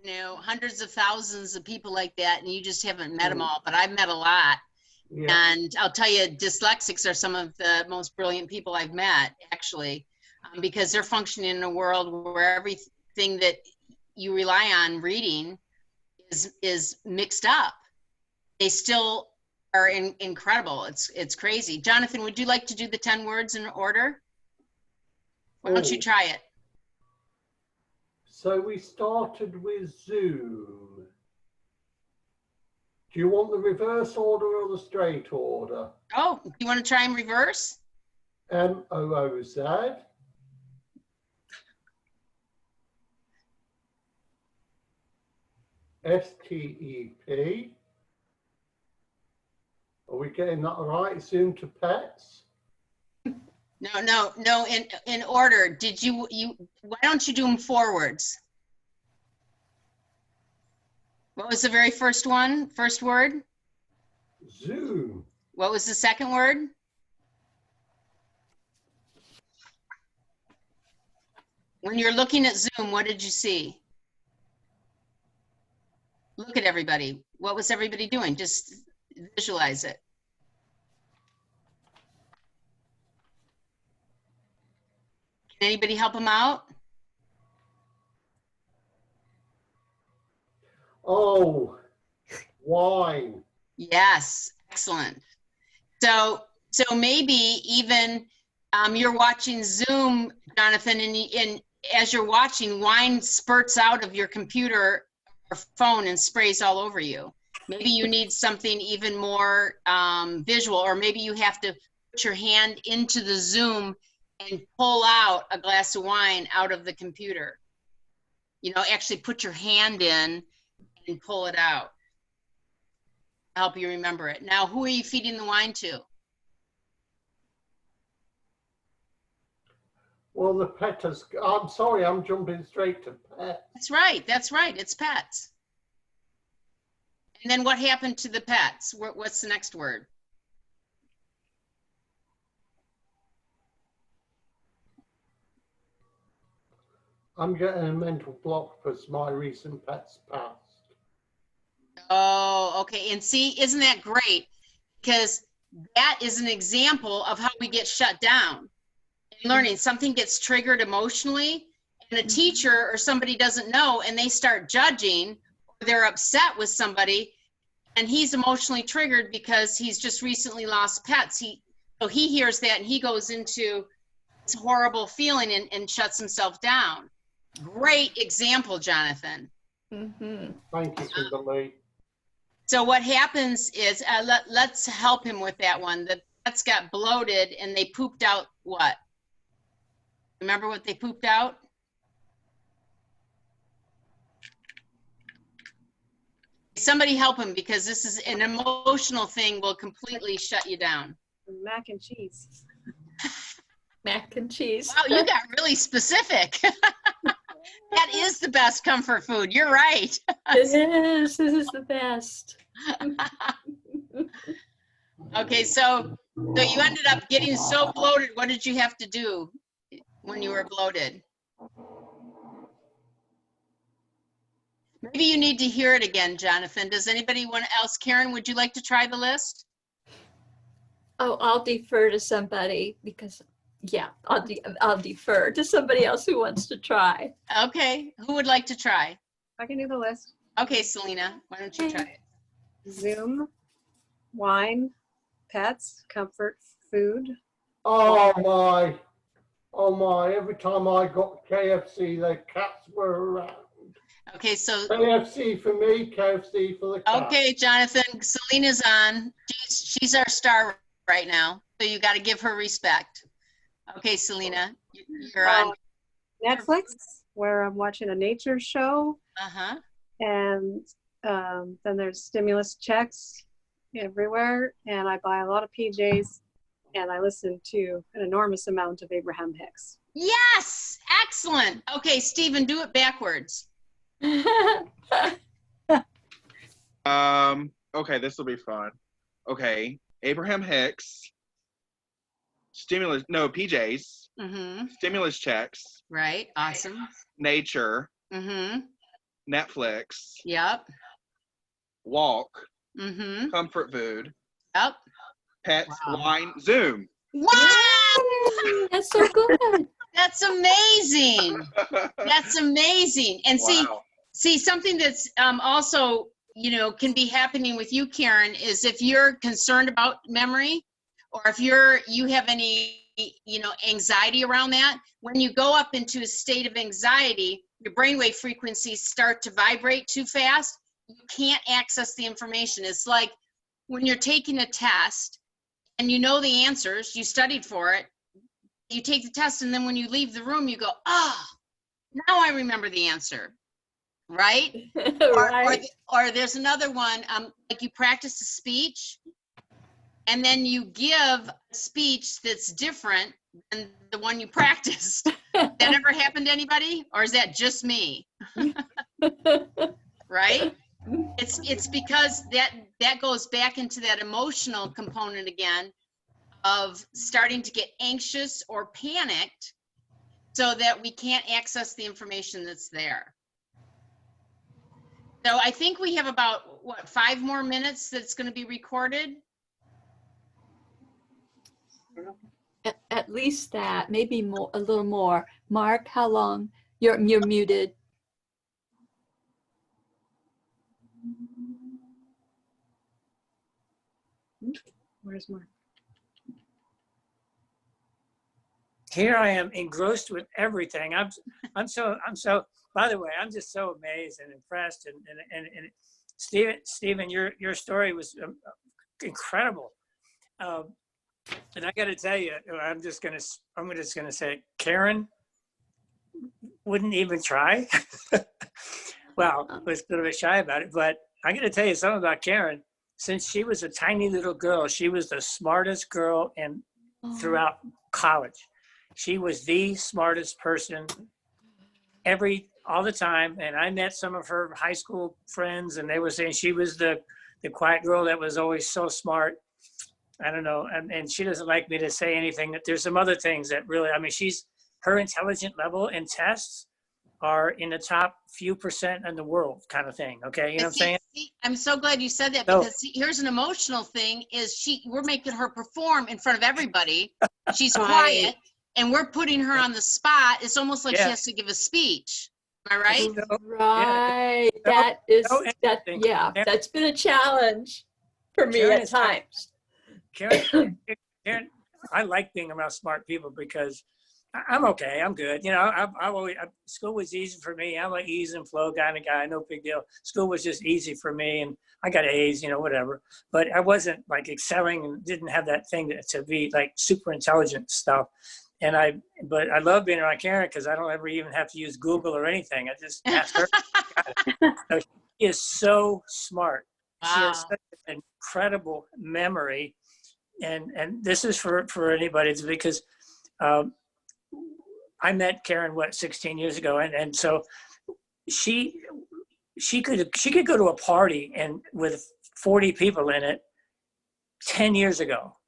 hundreds of thousands of people like that, and you just haven't met them all. But I've met a lot. Yeah. And I'll tell you, dyslexics are some of the most brilliant people I've met, actually, because they're functioning in a world where everything that you rely on reading is mixed up. They still are incredible. It's crazy. Jonathan, would you like to do the 10 words in order? Why don't you try it? So we started with Zoom. Do you want the reverse order or the straight order? Oh, you want to try in reverse? MOOZ. STEP. Are we getting that right? Zoom to pets? No, in order. Did you, why don't you do them forwards? What was the very first one? First word? Zoom. What was the second word? When you're looking at Zoom, what did you see? Look at everybody. What was everybody doing? Just visualize it. Can anybody help them out? Oh, wine. Yes, excellent. So maybe even you're watching Zoom, Jonathan, and as you're watching, wine spurts out of your computer or phone and sprays all over you. Maybe you need something even more visual, or maybe you have to put your hand into the Zoom and pull out a glass of wine out of the computer. You know, actually put your hand in and pull it out. I'll help you remember it. Now, who are you feeding the wine to? Well, the pet has, I'm sorry, I'm jumping straight to pet. That's right. It's pets. And then what happened to the pets? What's the next word? I'm getting a mental block because my recent pet's passed. Oh, okay. And see, isn't that great? Because that is an example of how we get shut down in learning. Something gets triggered emotionally, and a teacher or somebody doesn't know, and they start judging, or they're upset with somebody, and he's emotionally triggered because he's just recently lost pets. So he hears that and he goes into this horrible feeling and shuts himself down. Great example, Jonathan. Mm-hmm. Thank you, Kimberly. So what happens is, let's help him with that one. The pets got bloated and they pooped out what? Remember what they pooped out? Somebody help him, because this is an emotional thing, will completely shut you down. Mac and cheese. Mac and cheese. Wow, you got really specific. That is the best comfort food. You're right. It is. This is the best. Okay, so you ended up getting so bloated. What did you have to do when you were bloated? Maybe you need to hear it again, Jonathan. Does anybody else? Karen, would you like to try the list? Oh, I'll defer to somebody because, yeah, I'll defer to somebody else who wants to try. Okay, who would like to try? I can do the list. Okay, Selena, why don't you try it? Zoom, wine, pets, comfort, food. Oh my, every time I got KFC, the cats were around. Okay, so, KFC for me, KFC for the cat. okay, Jonathan, Selena's on. She's our star right now, so you got to give her respect. Okay, Selena, you're on. Netflix, where I'm watching a nature show. Uh-huh. And then there's stimulus checks everywhere. And I buy a lot of PJs. And I listen to an enormous amount of Abraham Hicks. Yes, excellent. Okay, Stephen, do it backwards. Okay, this will be fun. Okay, Abraham Hicks, PJs, Mm-hmm. stimulus checks, Right, awesome. nature, Mm-hmm. Netflix, Yep. walk, Mm-hmm. comfort food, Yep. pets, Wow. wine, Zoom. Wow! That's so good. That's amazing. That's amazing. And Wow. see something that's also, can be happening with you, Karen, is if you're concerned about memory, or if you have any you know, anxiety around that. When you go up into a state of anxiety, your brainwave frequencies start to vibrate too fast. You can't access the information. It's like when you're taking a test and you know the answers, you studied for it, you take the test, and then when you leave the room, you go, oh, now I remember the answer, right? Right. Or there's another one, like you practice a speech, and then you give a speech that's different than the one you practiced. That ever happened to anybody? Or is that just me? Right? It's because that goes back into that emotional component again of starting to get anxious or panicked so that we can't access the information that's there. So I think we have about, what, 5 more minutes that's going to be recorded? At least that, maybe more, a little more. Mark, how long? You're muted. Where's Mark? Here I am engrossed with everything. I'm so, by the way, I'm just so amazed and impressed. And Stephen, your story was incredible. And I got to tell you, I'm just gonna say, Karen wouldn't even try. Well, was a little bit shy about it, but I got to tell you something about Karen. Since she was a tiny little girl, she was the smartest girl throughout college. She was the smartest person all the time. And I met some of her high school friends, and they were saying she was the quiet girl that was always so smart. I don't know. And she doesn't like me to say anything. That there's some other things that really, I mean, her intelligent level in tests are in the top few percent in the world, kind of thing. Okay. You know what I'm saying? I'm so glad you said that, No. because here's an emotional thing is we're making her perform in front of everybody. She's quiet and we're putting her on the spot. It's almost like she has to give a speech. Am I right? Right. That's been a challenge for me Karen at times. Karen, I like being around smart people because I'm okay. I'm good. You know, school was easy for me. I'm an ease and flow kind of guy. No big deal. School was just easy for me, and I got A's, you know, whatever. But I wasn't like excelling and didn't have that thing to be like super intelligent stuff. But I love being around Karen because I don't ever even have to use Google or anything. I just ask her. So she is so smart. Wow. She has such an incredible memory. And this is for anybody, it's because I met Karen 16 years ago, and so she could go to a party and with 40 people in it 10 years ago,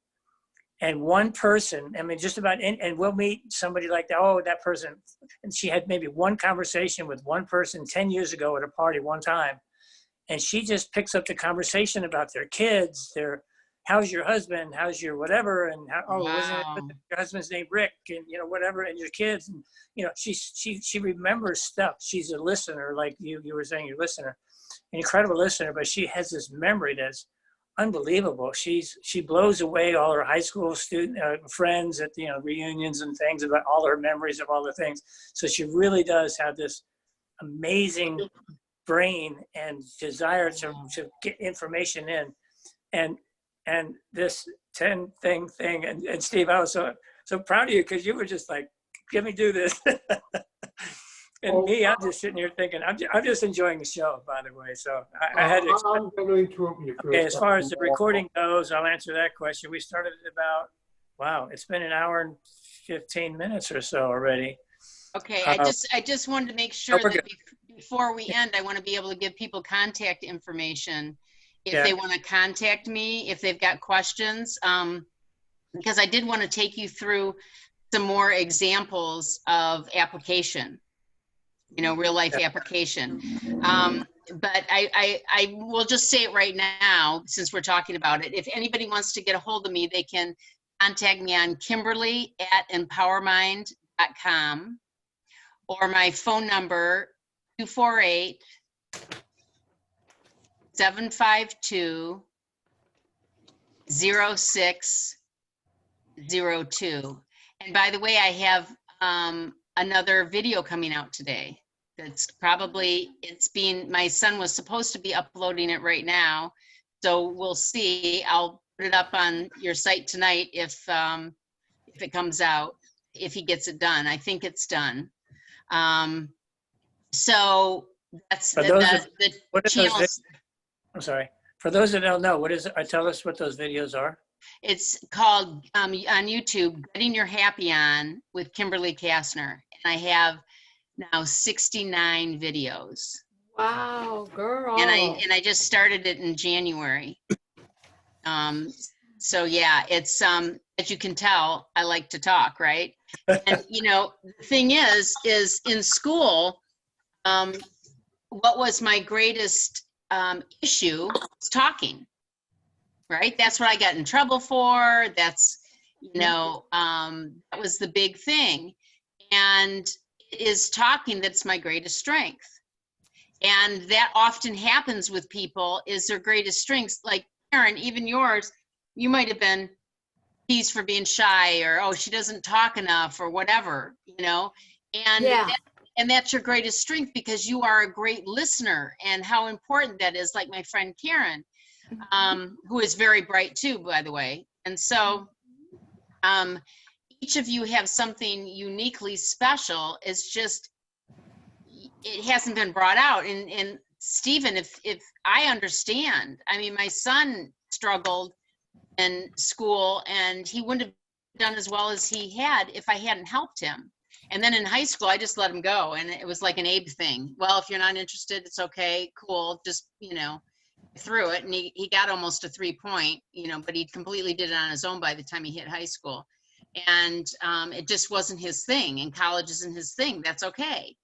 and one person, I mean, just about, and we'll meet somebody like that. Oh, that person, and she had maybe one conversation with one person 10 years ago at a party one time, and she just picks up the conversation about their kids, how's your husband? How's your whatever? And wasn't your husband's name Rick? And you know, whatever, and your kids. And you know, she remembers stuff. She's a listener, like you were saying, you're a listener, an incredible listener. But she has this memory that's unbelievable. She blows away all her high school student friends at reunions and things about all her memories of all the things. So she really does have this amazing brain and desire to get information in, and this 10 thing, and Steve, I was so proud of you because you were just like, let me do this. And me, I'm just sitting here thinking, I'm just enjoying the show, by the way. So I had to. I'm going to interrupt you for Okay, as far as the recording goes, I'll answer that question. We started at about, wow, it's been an hour and 15 minutes or so already. Okay, I just wanted to make sure that before we end, I want to be able to give people contact information if they want to contact me, if they've got questions, because I did want to take you through some more examples of application, real life application. But I will just say it right now, since we're talking about it. If anybody wants to get a hold of me, they can contact me on Kimberly@EmpowerMind.com, or my phone number, 248-752-0602. And by the way, I have another video coming out today. That's probably, my son was supposed to be uploading it right now. So we'll see. I'll put it up on your site tonight if it comes out, if he gets it done. I think it's done. So that's For those the what are those channels. I'm sorry. For those that don't know, what is it? Tell us what those videos are. It's called on YouTube, Getting Your Happy On with Kimberly Kassner. And I have now 69 videos. Wow, girl. And I just started it in January. So yeah, it's as you can tell, I like to talk, right? And you know, the thing is in school, what was my greatest issue was talking, right? That's what I got in trouble for. That's, you know, that was the big thing. And it is talking that's my greatest strength. And that often happens with people, is their greatest strengths. Like Karen, even yours, you might have been teased for being shy, or, oh, she doesn't talk enough, or whatever, you know? And Yeah. and that's your greatest strength, because you are a great listener, and how important that is. Like my friend Karen, who is very bright too, by the way. And so each of you have something uniquely special. It's just, it hasn't been brought out. And Stephen, if I understand, I mean, my son struggled in school, and he wouldn't have done as well as he had if I hadn't helped him. And then in high school, I just let him go. And it was like an Abe thing. Well, if you're not interested, it's okay, cool, just, you know, through it. And he got almost a 3-point, you know, but he completely did it on his own by the time he hit high school. And it just wasn't his thing, and college isn't his thing. That's okay.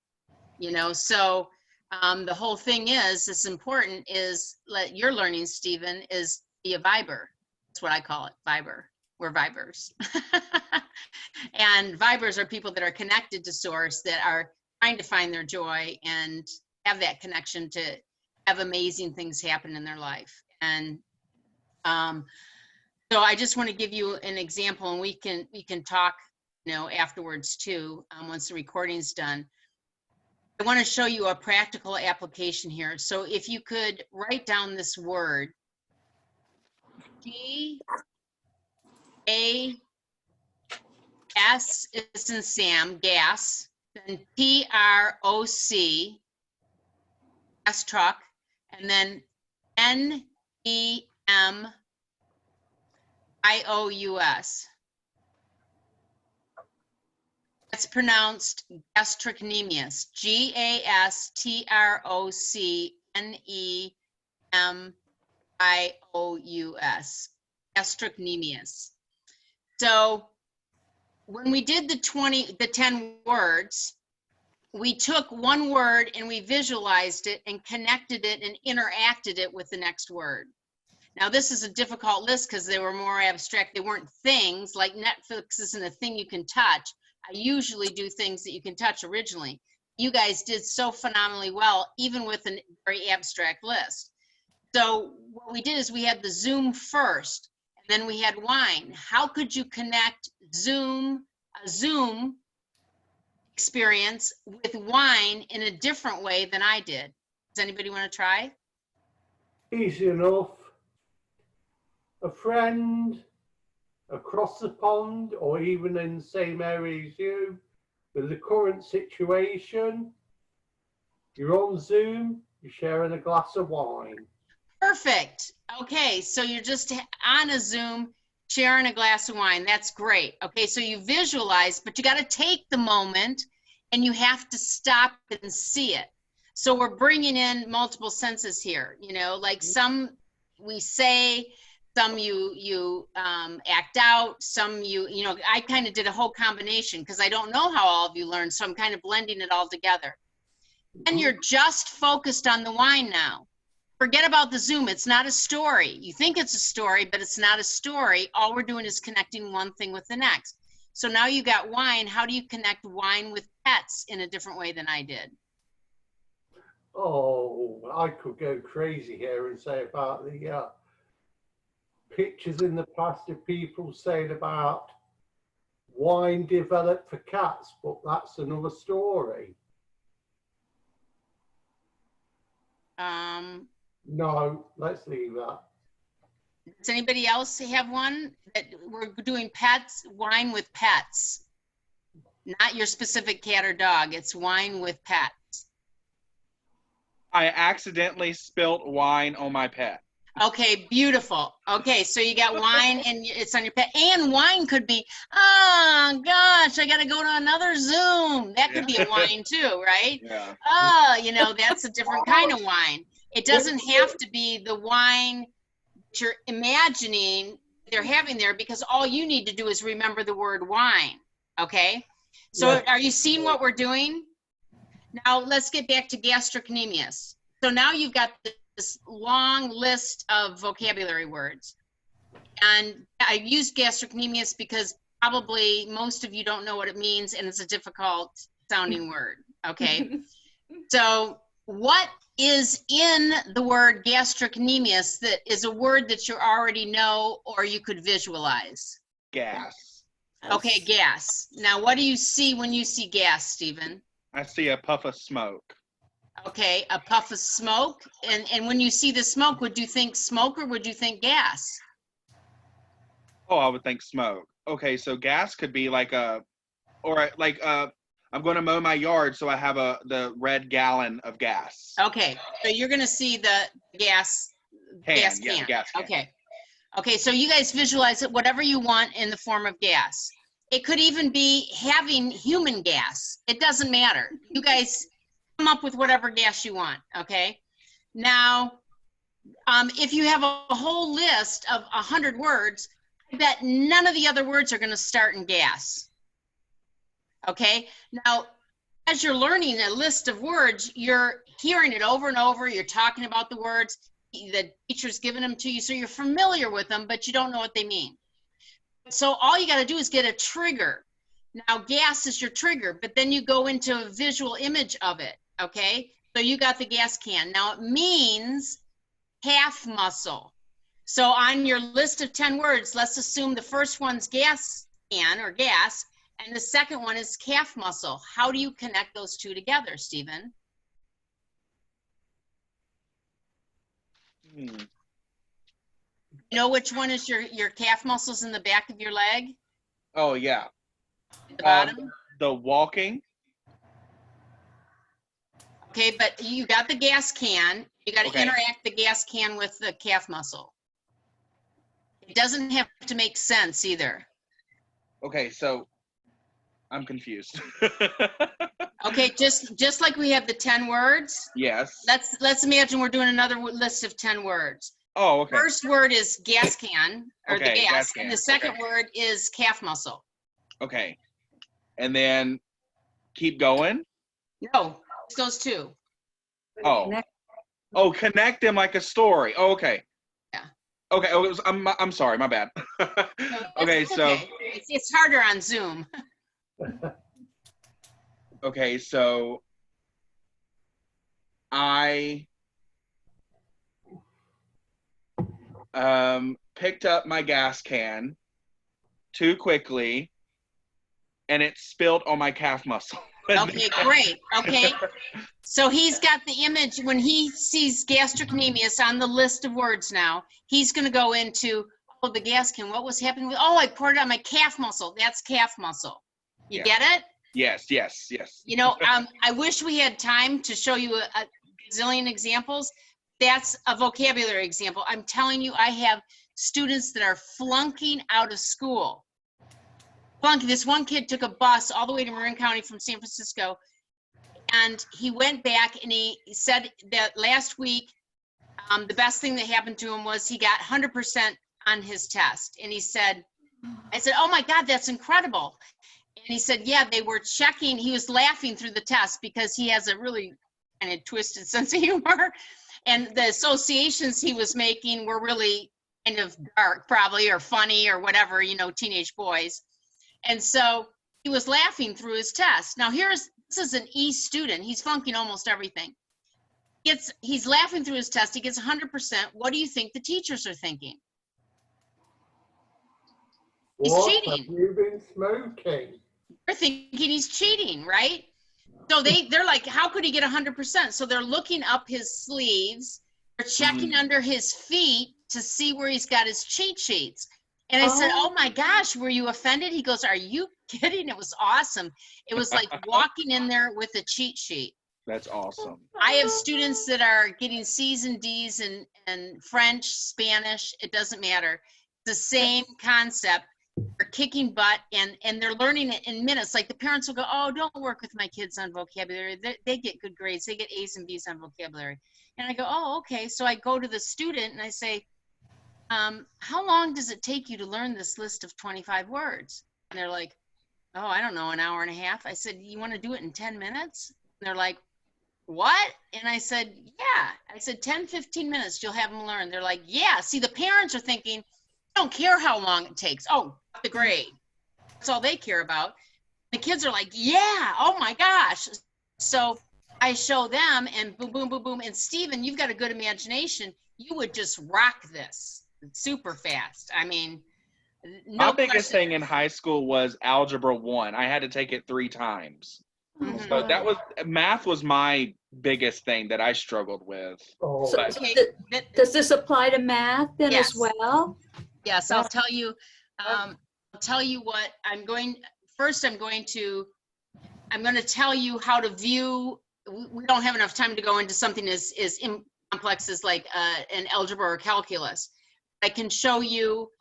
You know, so the whole thing is, it's important, is you're learning, Stephen, is be a viber. That's what I call it, viber. We're vibers. And vibers are people that are connected to source, that are trying to find their joy and have that connection to have amazing things happen in their life. And so I just want to give you an example, and we can talk, you know, afterwards too, once the recording's done. I want to show you a practical application here. So if you could write down this word, G-A-S is in Sam, gas, then T-R-O-C, gas truck, and then N-E-M-I-O-U-S. It's pronounced gastrocnemius, Gastrocnemius, gastrocnemius. So when we did the 10 words, we took one word and we visualized it and connected it and interacted it with the next word. Now, this is a difficult list because they were more abstract. They weren't things, like Netflix isn't a thing you can touch. I usually do things that you can touch originally. You guys did so phenomenally well, even with a very abstract list. So what we did is we had the Zoom first, and then we had wine. How could you connect a Zoom experience with wine in a different way than I did? Does anybody want to try? Easy enough. A friend across the pond, or even in the same area as you, with the current situation, you're on Zoom, you're sharing a glass of wine. Perfect. Okay, so you're just on a Zoom sharing a glass of wine. That's great. Okay, so you visualize, but you got to take the moment and you have to stop and see it. So we're bringing in multiple senses here, you know, like some we say, some you act out, some you know, I kind of did a whole combination because I don't know how all of you learn, so I'm kind of blending it all together. And you're just focused on the wine now. Forget about the Zoom. It's not a story. You think it's a story, but it's not a story. All we're doing is connecting one thing with the next. So now you got wine. How do you connect wine with pets in a different way than I did? Oh, I could go crazy here and say about the pictures in the past of people saying about wine developed for cats, but that's another story. No, let's leave that. Does anybody else have one? That we're doing pets, wine with pets. Not your specific cat or dog, it's wine with pets. I accidentally spilt wine on my pet. Okay, beautiful. Okay, so you got wine and it's on your pet. And wine could be, oh gosh, I gotta go to another Zoom. That could be a wine too, right? Yeah. Oh, you know, that's a different kind of wine. It doesn't have to be the wine that you're imagining they're having there, because all you need to do is remember the word wine, okay? So Yeah. are you seeing what we're doing? Now let's get back to gastrocnemius. So now you've got this long list of vocabulary words. And I use gastrocnemius because probably most of you don't know what it means, and it's a difficult sounding word, okay? So what is in the word gastrocnemius that is a word that you already know or you could visualize? Gas. Okay, gas. Now what do you see when you see gas, Stephen? I see a puff of smoke. Okay, a puff of smoke. And when you see the smoke, would you think smoke or would you think gas? Oh, I would think smoke. Okay, so gas could be like I'm going to mow my yard, so I have the red gallon of gas. Okay, so you're gonna see the gas Can, gas yeah, the can. gas can. Okay. Okay, so you guys visualize it, whatever you want in the form of gas. It could even be having human gas. It doesn't matter. You guys come up with whatever gas you want, okay? Now, if you have a whole list of 100 words, I bet none of the other words are gonna start in gas. Okay, now, as you're learning a list of words, you're hearing it over and over, you're talking about the words, the teacher's giving them to you, so you're familiar with them, but you don't know what they mean. So all you got to do is get a trigger. Now, gas is your trigger, but then you go into a visual image of it, okay? So you got the gas can. Now, it means calf muscle. So on your list of 10 words, let's assume the first one's gas can or gas, and the second one is calf muscle. How do you connect those two together, Stephen? You know which one is your calf muscles in the back of your leg? Oh, yeah. At the bottom? The walking. Okay, but you got the gas can. You got to Okay. interact the gas can with the calf muscle. It doesn't have to make sense either. Okay, so I'm confused. Okay, just like we have the 10 words, Yes. let's imagine we're doing another list of 10 words. Oh, okay. First word is gas can, or the Okay, gas, gas and can, the second okay. word is calf muscle. Okay. And then keep going. No, it's those two. Oh. Oh, connect them like a story. Oh, okay. Yeah. Okay. Oh, I'm sorry. My bad. Okay. It's So. okay. It's harder on Zoom. Okay. So. I picked up my gas can too quickly, and it spilled on my calf muscle. Okay, great. Okay. So he's got the image. When he sees gastrocnemius on the list of words now, he's going to go into, oh, the gas can. What was happening with, oh, I poured it on my calf muscle. That's calf muscle. You Yeah. get it? Yes. Yes. Yes. You know, I wish we had time to show you a zillion examples. That's a vocabulary example. I'm telling you, I have students that are flunking out of school. Flunking. This one kid took a bus all the way to Marin County from San Francisco, and he went back and he said that last week, the best thing that happened to him was he got 100% on his test. And he said, I said, oh my God, that's incredible. And he said, yeah, they were checking. He was laughing through the test because he has a really kind of twisted sense of humor. And the associations he was making were really kind of dark, probably, or funny, or whatever, you know, teenage boys. And so he was laughing through his test. Now this is an E student. He's flunking almost everything. He's laughing through his test. He gets 100%. What do you think the teachers are thinking? He's What cheating. have you been smoking? They're thinking he's cheating, right? So they're like, how could he get 100%? So they're looking up his sleeves, they're checking under his feet to see where he's got his cheat sheets. And I said, oh my gosh, were you offended? He goes, are you kidding? It was awesome. It was like walking in there with a cheat sheet. That's awesome. I have students that are getting C's and D's in French, Spanish, it doesn't matter. The same concept. They're kicking butt and they're learning it in minutes. Like the parents will go, oh, don't work with my kids on vocabulary. They get good grades. They get A's and B's on vocabulary. And I go, oh, okay. So I go to the student and I say, how long does it take you to learn this list of 25 words? And they're like, oh, I don't know, an hour and a half. I said, you want to do it in 10 minutes? And they're like, what? And I said, yeah. I said, 10, 15 minutes, you'll have them learn. They're like, yeah. See, the parents are thinking, I don't care how long it takes. Oh, the grade. That's all they care about. The kids are like, yeah, oh my gosh. So I show them and boom, boom, boom, boom. And Stephen, you've got a good imagination. You would just rock this super fast. I mean, no My biggest question. thing in high school was Algebra 1. I had to take it 3 times. Mhm. So that was, math was my biggest thing that I struggled with. Oh, So- But- Okay, Does this apply to math then Yes. as well? yes, I'll tell you. I'll tell you what I'm going. First, I'm going to tell you how to view. We don't have enough time to go into something as complex as like an algebra or calculus. I can show you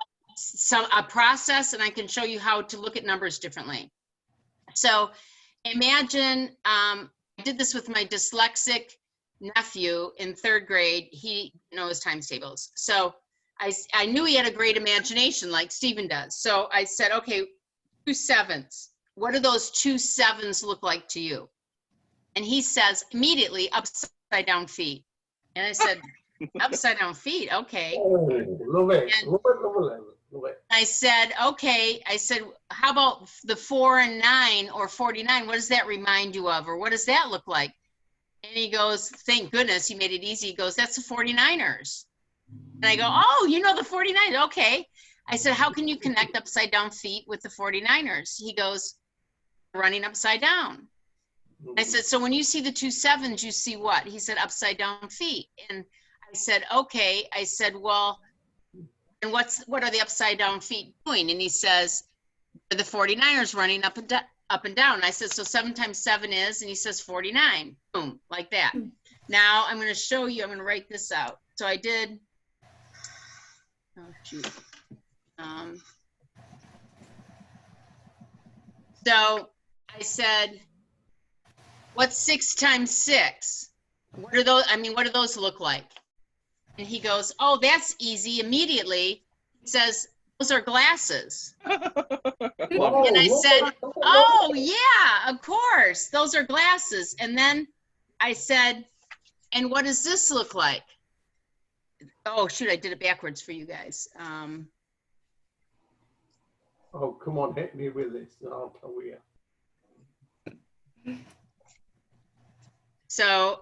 a process, and I can show you how to look at numbers differently. So, imagine I did this with my dyslexic nephew in 3rd grade. He knows times tables, so I knew he had a great imagination like Stephen does. So I said, okay, 2 7s. What do those 2 7s look like to you? And he says immediately, upside down feet. And I said, upside down feet, okay. oh, love it, And- love it, love it, love it. I said, okay. I said, how about the 4 and 9 or 49? What does that remind you of? Or what does that look like? And he goes, thank goodness he made it easy. He goes, that's the 49ers. And I go, oh, you know the 49ers. Okay. I said, how can you connect upside down feet with the 49ers? He goes, running upside down. I said, so when you see the 2 7s, you see what? He said, upside down feet. And I said, okay. I said, well, and what are the upside down feet doing? And he says, the 49ers running up and down. And I said, so 7 times 7 is, and he says 49. Boom, like that. Now I'm going to show you, I'm going to write this out. So I did, oh shoot. So I said, what's 6 times 6? What are those? I mean, what do those look like? And he goes, oh, that's easy. Immediately, he says, those are glasses. Love And I love said, it, love it, oh, yeah, of course. Those are glasses. And then I said, and what does this look like? Oh, shoot, I did it backwards for you guys. Oh, come on, hit me with this, and I'll tell you. So,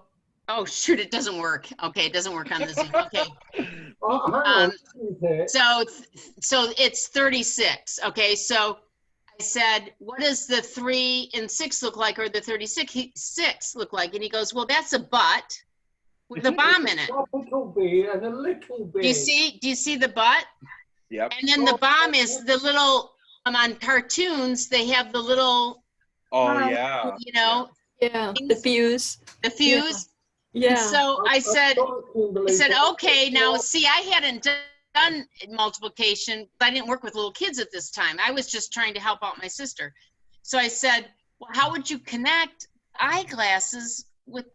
oh, shoot, it doesn't work. Okay, it doesn't work on the Zoom. Okay. Oh, hang on, isn't it? So it's 36. Okay, so I said, what does the 3 and 6 look like, or the 36 look like? And he goes, well, that's a butt with a bomb in it. A little bit and a little bit. Do you see the butt? Yep. And then the bomb is the little, on cartoons, they have the little, Oh, yeah. you know, Yeah, the fuse. the fuse. Yeah. And so I said, Kimberly, okay, now see, I hadn't done multiplication. I didn't work with little kids at this time. I was just trying to help out my sister. So I said, well, how would you connect eyeglasses with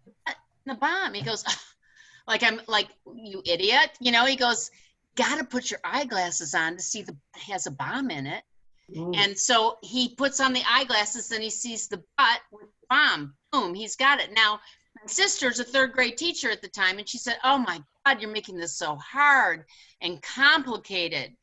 the bomb? He goes, like, I'm like, you idiot. You know, he goes, gotta put your eyeglasses on to see it has a bomb in it. And so he puts on the eyeglasses and he sees the butt with the bomb. Boom, he's got it. Now, my sister's a 3rd grade teacher at the time, and she said, oh my God, you're making this so hard and complicated.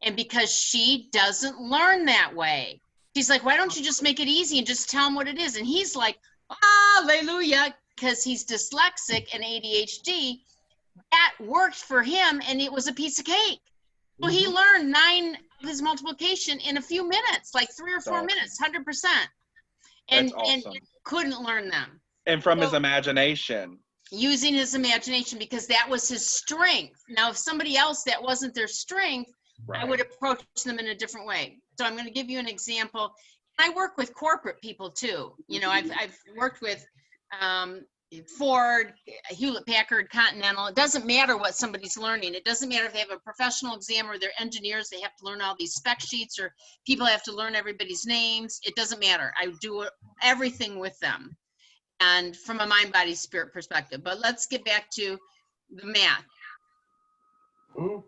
And because she doesn't learn that way, she's like, why don't you just make it easy and just tell him what it is? And he's like, hallelujah, because he's dyslexic and ADHD. That worked for him, and it was a piece of cake. Well, he learned 9 of his multiplication in a few minutes, like 3 or 4 Awesome. minutes, 100%. And, That's awesome. and couldn't learn them. And from his So- imagination. Using his imagination, because that was his strength. Now, if somebody else, that wasn't their strength, I would approach them in a different way. So I'm going to give you an example. I work with corporate people too. You know, I've worked with Ford, Hewlett Packard, Continental. It doesn't matter what somebody's learning. It doesn't matter if they have a professional exam or they're engineers. They have to learn all these spec sheets, or people have to learn everybody's names. It doesn't matter. I do everything with them, and from a mind, body, spirit perspective. But let's get back to the math. Mhm.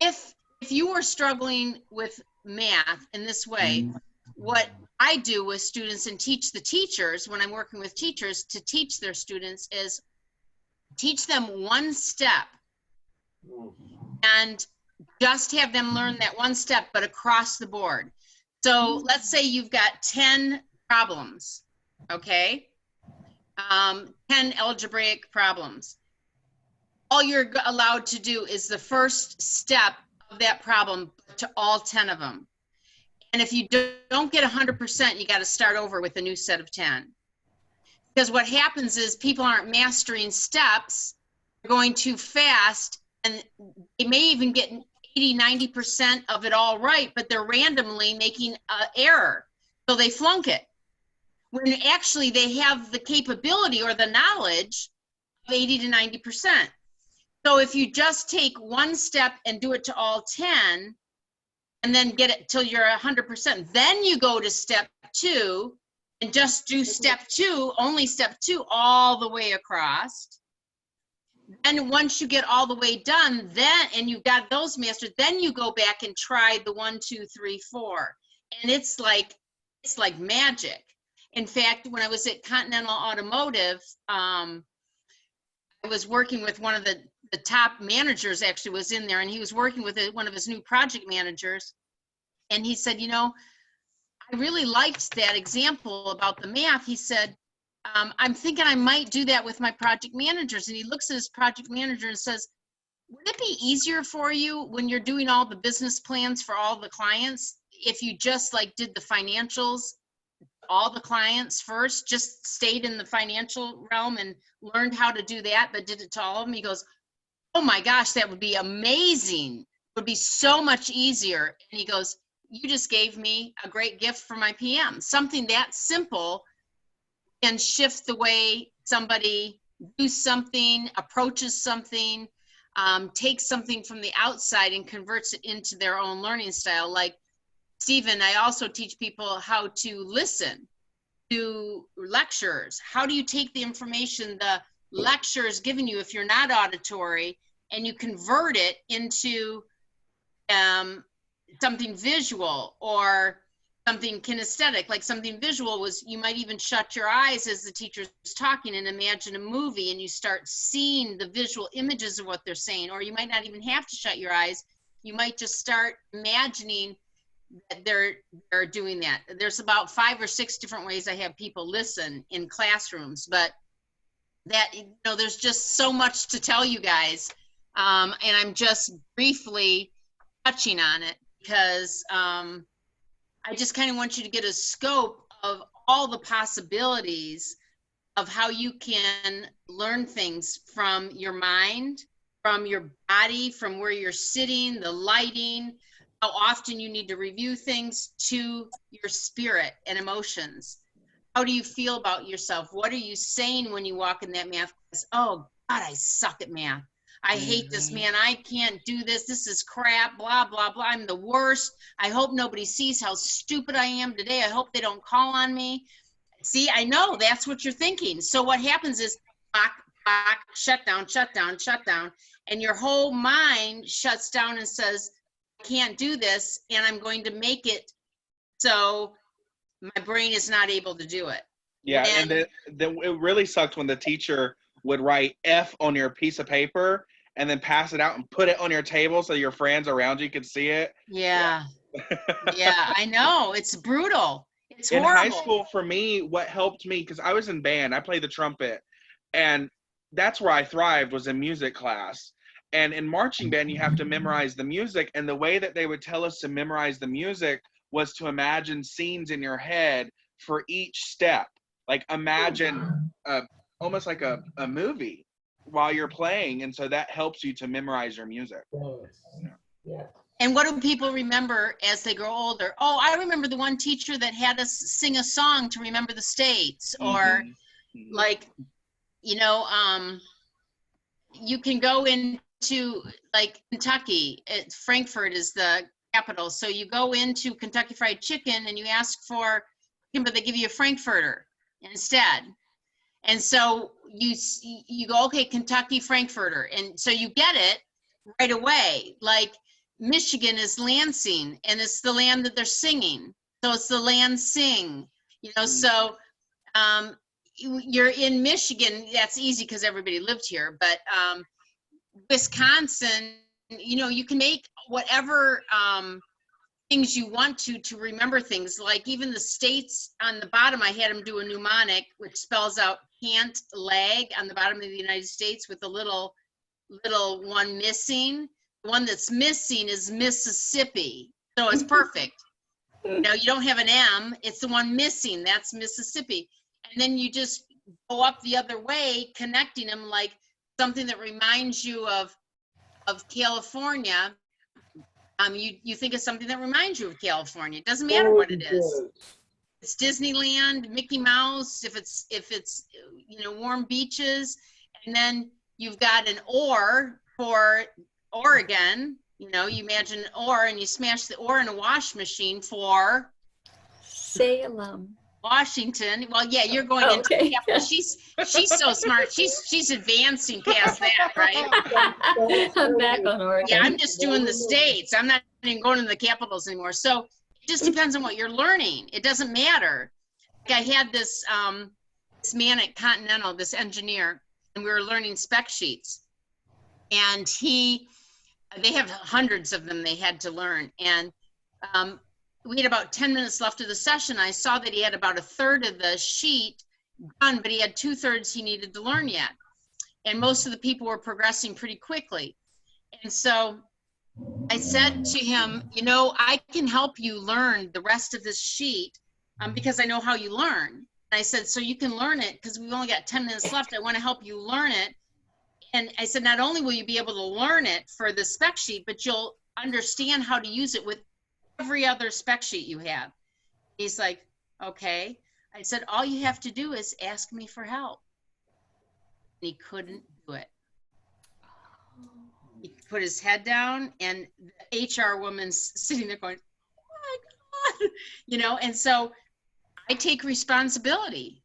If you were struggling with math in this way, what I do with students and teach the teachers when I'm working with teachers to teach their students is teach them one step and just have them learn that one step, but across the board. So let's say you've got 10 problems, okay? 10 algebraic problems. All you're allowed to do is the first step of that problem to all 10 of them. And if you don't get 100%, you got to start over with a new set of 10. Because what happens is people aren't mastering steps, they're going too fast, and they may even get 80, 90% of it all right, but they're randomly making an error. So they flunk it. When actually they have the capability or the knowledge of 80 to 90%. So if you just take one step and do it to all 10, and then get it till you're 100%, then you go to step 2 and just do step 2, only step 2 all the way across. And once you get all the way done, then, and you've got those mastered, then you go back and try the 1, 2, 3, 4. And it's like magic. In fact, when I was at Continental Automotive, I was working with one of the top managers, actually was in there, and he was working with one of his new project managers. And he said, you know, I really liked that example about the math. He said, I'm thinking I might do that with my project managers. And he looks at his project manager and says, would it be easier for you when you're doing all the business plans for all the clients if you just like did the financials, all the clients first, just stayed in the financial realm and learned how to do that, but did it to all of them? He goes, oh my gosh, that would be amazing. It would be so much easier. And he goes, you just gave me a great gift for my PM. Something that simple can shift the way somebody does something, approaches something, takes something from the outside and converts it into their own learning style. Like Stephen, I also teach people how to listen to lectures. How do you take the information the lecture is giving you if you're not auditory, and you convert it into something visual or something kinesthetic? Like something visual was, you might even shut your eyes as the teacher's talking and imagine a movie, and you start seeing the visual images of what they're saying. Or you might not even have to shut your eyes. You might just start imagining that they're doing that. There's about 5 or 6 different ways I have people listen in classrooms, but that, you know, there's just so much to tell you guys. And I'm just briefly touching on it because I just kind of want you to get a scope of all the possibilities of how you can learn things from your mind, from your body, from where you're sitting, the lighting, how often you need to review things, to your spirit and emotions. How do you feel about yourself? What are you saying when you walk in that math class? Oh, God, I suck at math. I hate this, man. I can't do this. This is crap, blah, blah, blah. I'm the worst. I hope nobody sees how stupid I am today. I hope they don't call on me. See, I know that's what you're thinking. So what happens is, shut down, shut down, shut down. And your whole mind shuts down and says, I can't do this, and I'm going to make it so my brain is not able to do it. Yeah, and then it really sucked when the teacher would write F on your piece of paper and then pass it out and put it on your table so your friends around you could see it. Yeah. Yeah, I know. It's brutal. It's in horrible. high school, for me, what helped me, because I was in band, I played the trumpet, and that's where I thrived, was in music class. And in marching band, you have to memorize the music. And the way that they would tell us to memorize the music was to imagine scenes in your head for each step. Like imagine almost like a movie while you're playing. And so that helps you to memorize your music. Yes. Yeah. And what do people remember as they grow older? Oh, I remember the one teacher that had us sing a song to remember the states, or like, you know, you can go into like Kentucky. Frankfurt is the capital. So you go into Kentucky Fried Chicken and you ask for, but they give you a Frankfurter instead. And so you go, okay, Kentucky Frankfurter. And so you get it right away. Like Michigan is Lansing, and it's the land that they're singing. So it's the Lansing, you know, so you're in Michigan, that's easy because everybody lived here, but Wisconsin, you know, you can make whatever things you want to remember things. Like even the states on the bottom, I had them do a mnemonic, which spells out can't lag on the bottom of the United States with a little one missing. The one that's missing is Mississippi. So it's perfect. You know, you don't have an M, it's the one missing, that's Mississippi. And then you just go up the other way, connecting them, like something that reminds you of California. You think of something that reminds you of California. It doesn't matter what it is. It's Disneyland, Mickey Mouse, if it's you know, warm beaches. And then you've got an or for Oregon. You know, you imagine an or and you smash the or in a wash machine for Salem. Washington. Well, yeah, you're going into Okay. the capital. She's so smart. She's advancing past that, right? I'm back on Oregon. Yeah, I'm just doing the states. I'm not even going to the capitals anymore. So it just depends on what you're learning. It doesn't matter. Like I had this man at Continental, this engineer, and we were learning spec sheets. And they have hundreds of them they had to learn. And we had about 10 minutes left of the session. I saw that he had about a third of the sheet done, but he had 2/3 he needed to learn yet. And most of the people were progressing pretty quickly. And so I said to him, you know, I can help you learn the rest of this sheet because I know how you learn. And I said, so you can learn it because we've only got 10 minutes left. I want to help you learn it. And I said, not only will you be able to learn it for the spec sheet, but you'll understand how to use it with every other spec sheet you have. He's like, okay. I said, all you have to do is ask me for help. And he couldn't do it. He put his head down, and the HR woman's sitting there going, oh my God, you know, and so I take responsibility.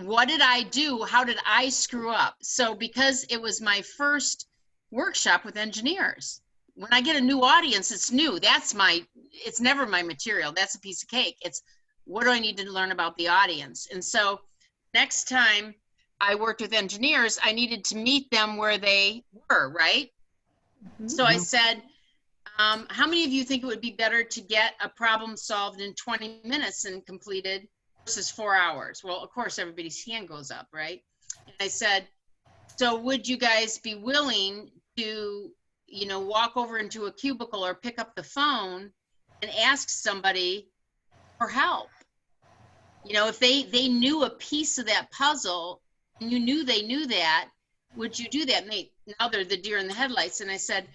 What did I do? How did I screw up? So because it was my first workshop with engineers, when I get a new audience, it's new. It's never my material. That's a piece of cake. It's what do I need to learn about the audience? And so next time I worked with engineers, I needed to meet them where they were, right? Mm-hmm. So I said, how many of you think it would be better to get a problem solved in 20 minutes and completed versus 4 hours? Well, of course, everybody's hand goes up, right? And I said, so would you guys be willing to, you know, walk over into a cubicle or pick up the phone and ask somebody for help? You know, if they knew a piece of that puzzle and you knew they knew that, would you do that? And now they're the deer in the headlights. And I said,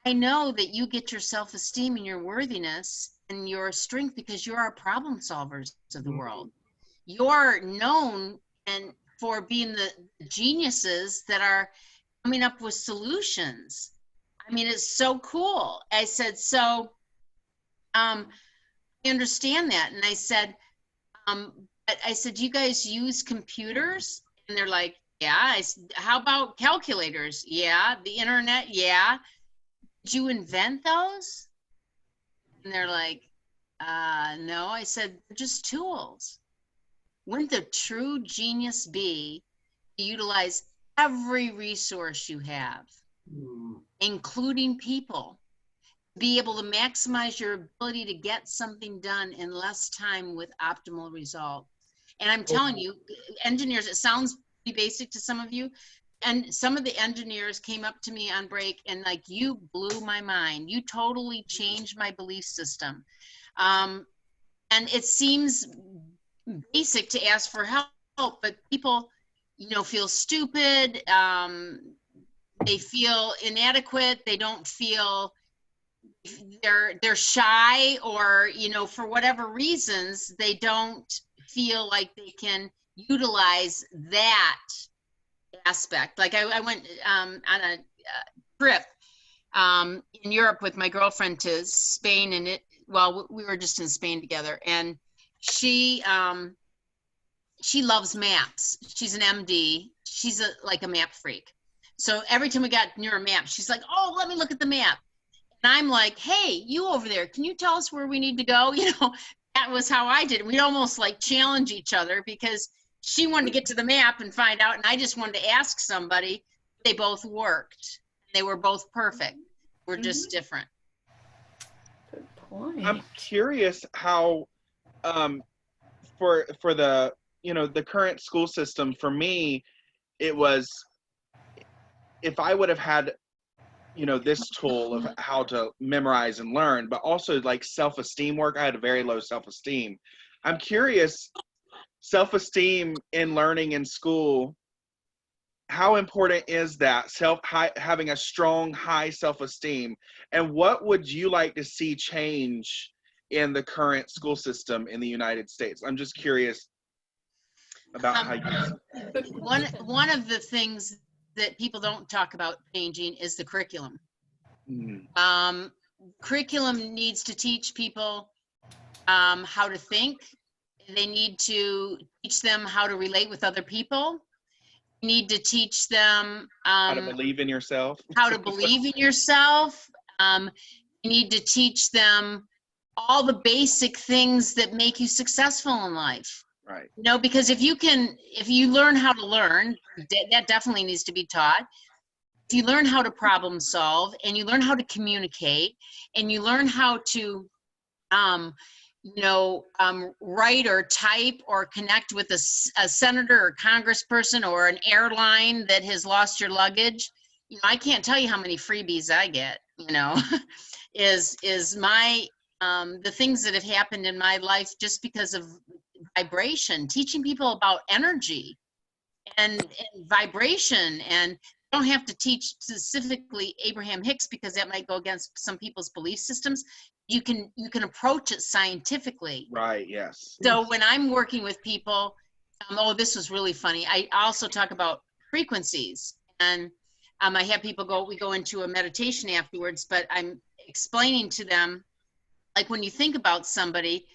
I know that you get your self-esteem and your worthiness and your strength because you're our problem solvers of the world. You're known and for being the geniuses that are coming up with solutions. I mean, it's so cool. I said, so I understand that. And I said, but I said, do you guys use computers? And they're like, yeah. I said, how about calculators? Yeah. The internet? Yeah. Did you invent those? And they're like, no. I said, they're just tools. Wouldn't the true genius be to utilize every resource you have, including people, be able to maximize your ability to get something done in less time with optimal result? And I'm telling you, engineers, it sounds pretty basic to some of you, and some of the engineers came up to me on break and like, you blew my mind. You totally changed my belief system. And it seems basic to ask for help, but people, you know, feel stupid. They feel inadequate. They don't feel, they're shy, or, you know, for whatever reasons, they don't feel like they can utilize that aspect. Like I went on a trip in Europe with my girlfriend to Spain, and we were just in Spain together, and she loves maps. She's an MD. She's like a map freak. So every time we got near a map, she's like, oh, let me look at the map. And I'm like, hey, you over there, can you tell us where we need to go? You know, that was how I did it. We'd almost like challenge each other, because she wanted to get to the map and find out, and I just wanted to ask somebody. They both worked. They were both perfect. We're just different. Good point. I'm curious how, for the, you know, the current school system, for me, it was, if I would have had, you know, this tool of how to memorize and learn, but also like self-esteem work, I had a very low self-esteem. I'm curious, self-esteem in learning in school, how important is that, having a strong, high self-esteem? And what would you like to see change in the current school system in the United States? I'm just curious about how you. One of the things that people don't talk about changing is the curriculum. Curriculum needs to teach people how to think. They need to teach them how to relate with other people. You need to teach them How to believe in yourself. How to believe in yourself. You need to teach them all the basic things that make you successful in life. Right. You know, because if you learn how to learn, that definitely needs to be taught. If you learn how to problem solve, and you learn how to communicate, and you learn how to, write or type or connect with a senator or congressperson or an airline that has lost your luggage, you know, I can't tell you how many freebies I get, you know, is my, the things that have happened in my life just because of vibration, teaching people about energy and vibration. And you don't have to teach specifically Abraham Hicks, because that might go against some people's belief systems. You can approach it scientifically. Right, yes. So when I'm working with people, this was really funny. I also talk about frequencies, and I have people we go into a meditation afterwards, but I'm explaining to them, like, when you think about somebody,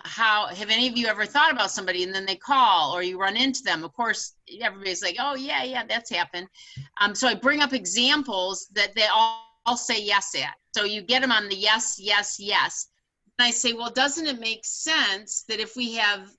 how have any of you ever thought about somebody and then they call or you run into them? Of course, everybody's like, oh yeah, that's happened. So I bring up examples that they all say yes at. So you get them on the yes. And I say, well, doesn't it make sense that if we have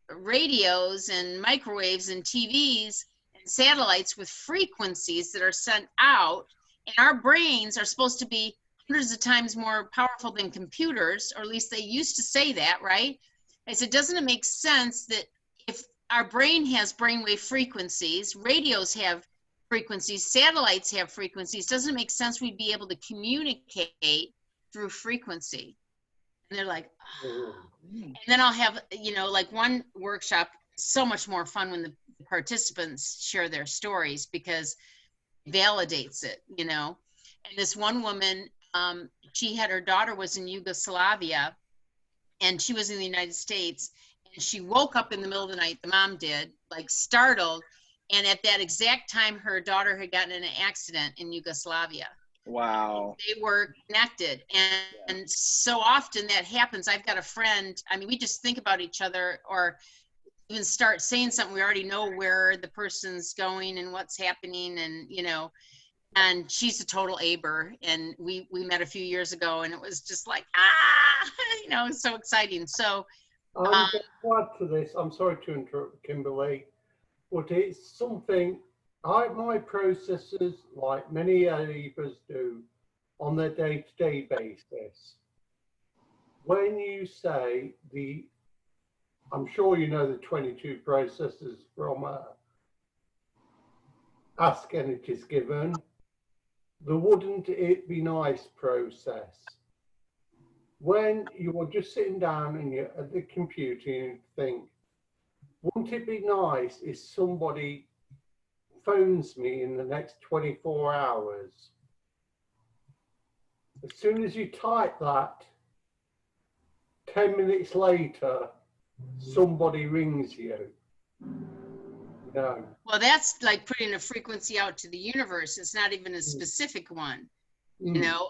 radios and microwaves and TVs and satellites with frequencies that are sent out, and our brains are supposed to be hundreds of times more powerful than computers, or at least they used to say that, right? I said, doesn't it make sense that if our brain has brainwave frequencies, radios have frequencies, satellites have frequencies, doesn't it make sense we'd be able to communicate through frequency? And they're like, oh. And then I'll have, you know, like one workshop, so much more fun when the participants share their stories, because it validates it, you know. And this one woman, she had, her daughter was in Yugoslavia and she was in the United States, and she woke up in the middle of the night, the mom did, like startled. And at that exact time, her daughter had gotten in an accident in Yugoslavia. Wow. They were connected. And so often that happens. I've got a friend, I mean, we just think about each other, or even start saying something, we already know where the person's going and what's happening, and, you know, and she's a total Aber, and we met a few years ago, and it was just like, you know, it's so exciting. So I'm going to add to this. I'm sorry to interrupt, Kimberly, but it's something my processes, like many Abers do, on their day-to-day basis. When you say I'm sure you know the 22 processes from ask and it is given, the wouldn't it be nice process. When you are just sitting down and you're at the computer and you think, wouldn't it be nice if somebody phones me in the next 24 hours? As soon as you type that, 10 minutes later, somebody rings you. No. Well, that's like putting a frequency out to the universe. It's not even a specific one, you know.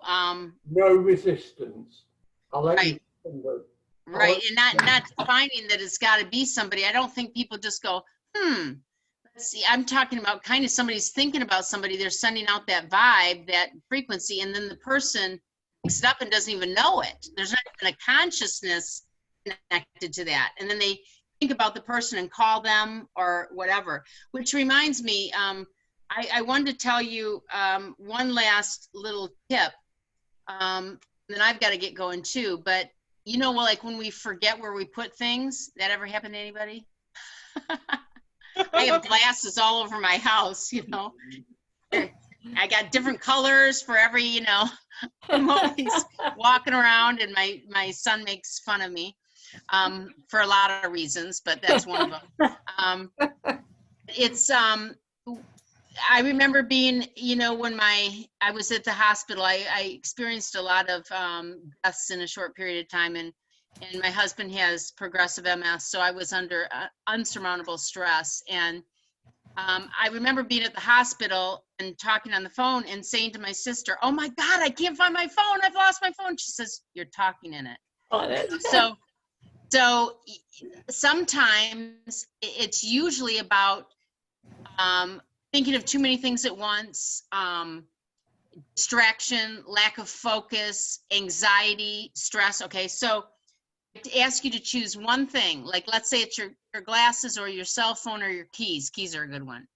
No resistance. I'll let Right. you. Right, and not finding that it's got to be somebody. I don't think people just go, let's see. I'm talking about kind of somebody's thinking about somebody. They're sending out that vibe, that frequency, and then the person picks it up and doesn't even know it. There's not even a consciousness connected to that, and then they think about the person and call them or whatever. Which reminds me, I wanted to tell you one last little tip. Then I've got to get going too, but. You know, well, like when we forget where we put things, that ever happened to anybody? I have glasses all over my house, you know. I got different colors for every, you know, I'm always walking around and my son makes fun of me for a lot of reasons, but that's one of them. I remember being, you know, when I was at the hospital, I experienced a lot of deaths in a short period of time, and my husband has progressive MS, so I was under unsurmountable stress. And I remember being at the hospital and talking on the phone and saying to my sister, "Oh my God, I can't find my phone. I've lost my phone." She says, "You're talking in it." Oh, that's So sometimes it's usually about thinking of too many things at once, distraction, lack of focus, anxiety, stress. Okay, so to ask you to choose one thing, like let's say it's your glasses or your cell phone or your keys. Keys are a good one.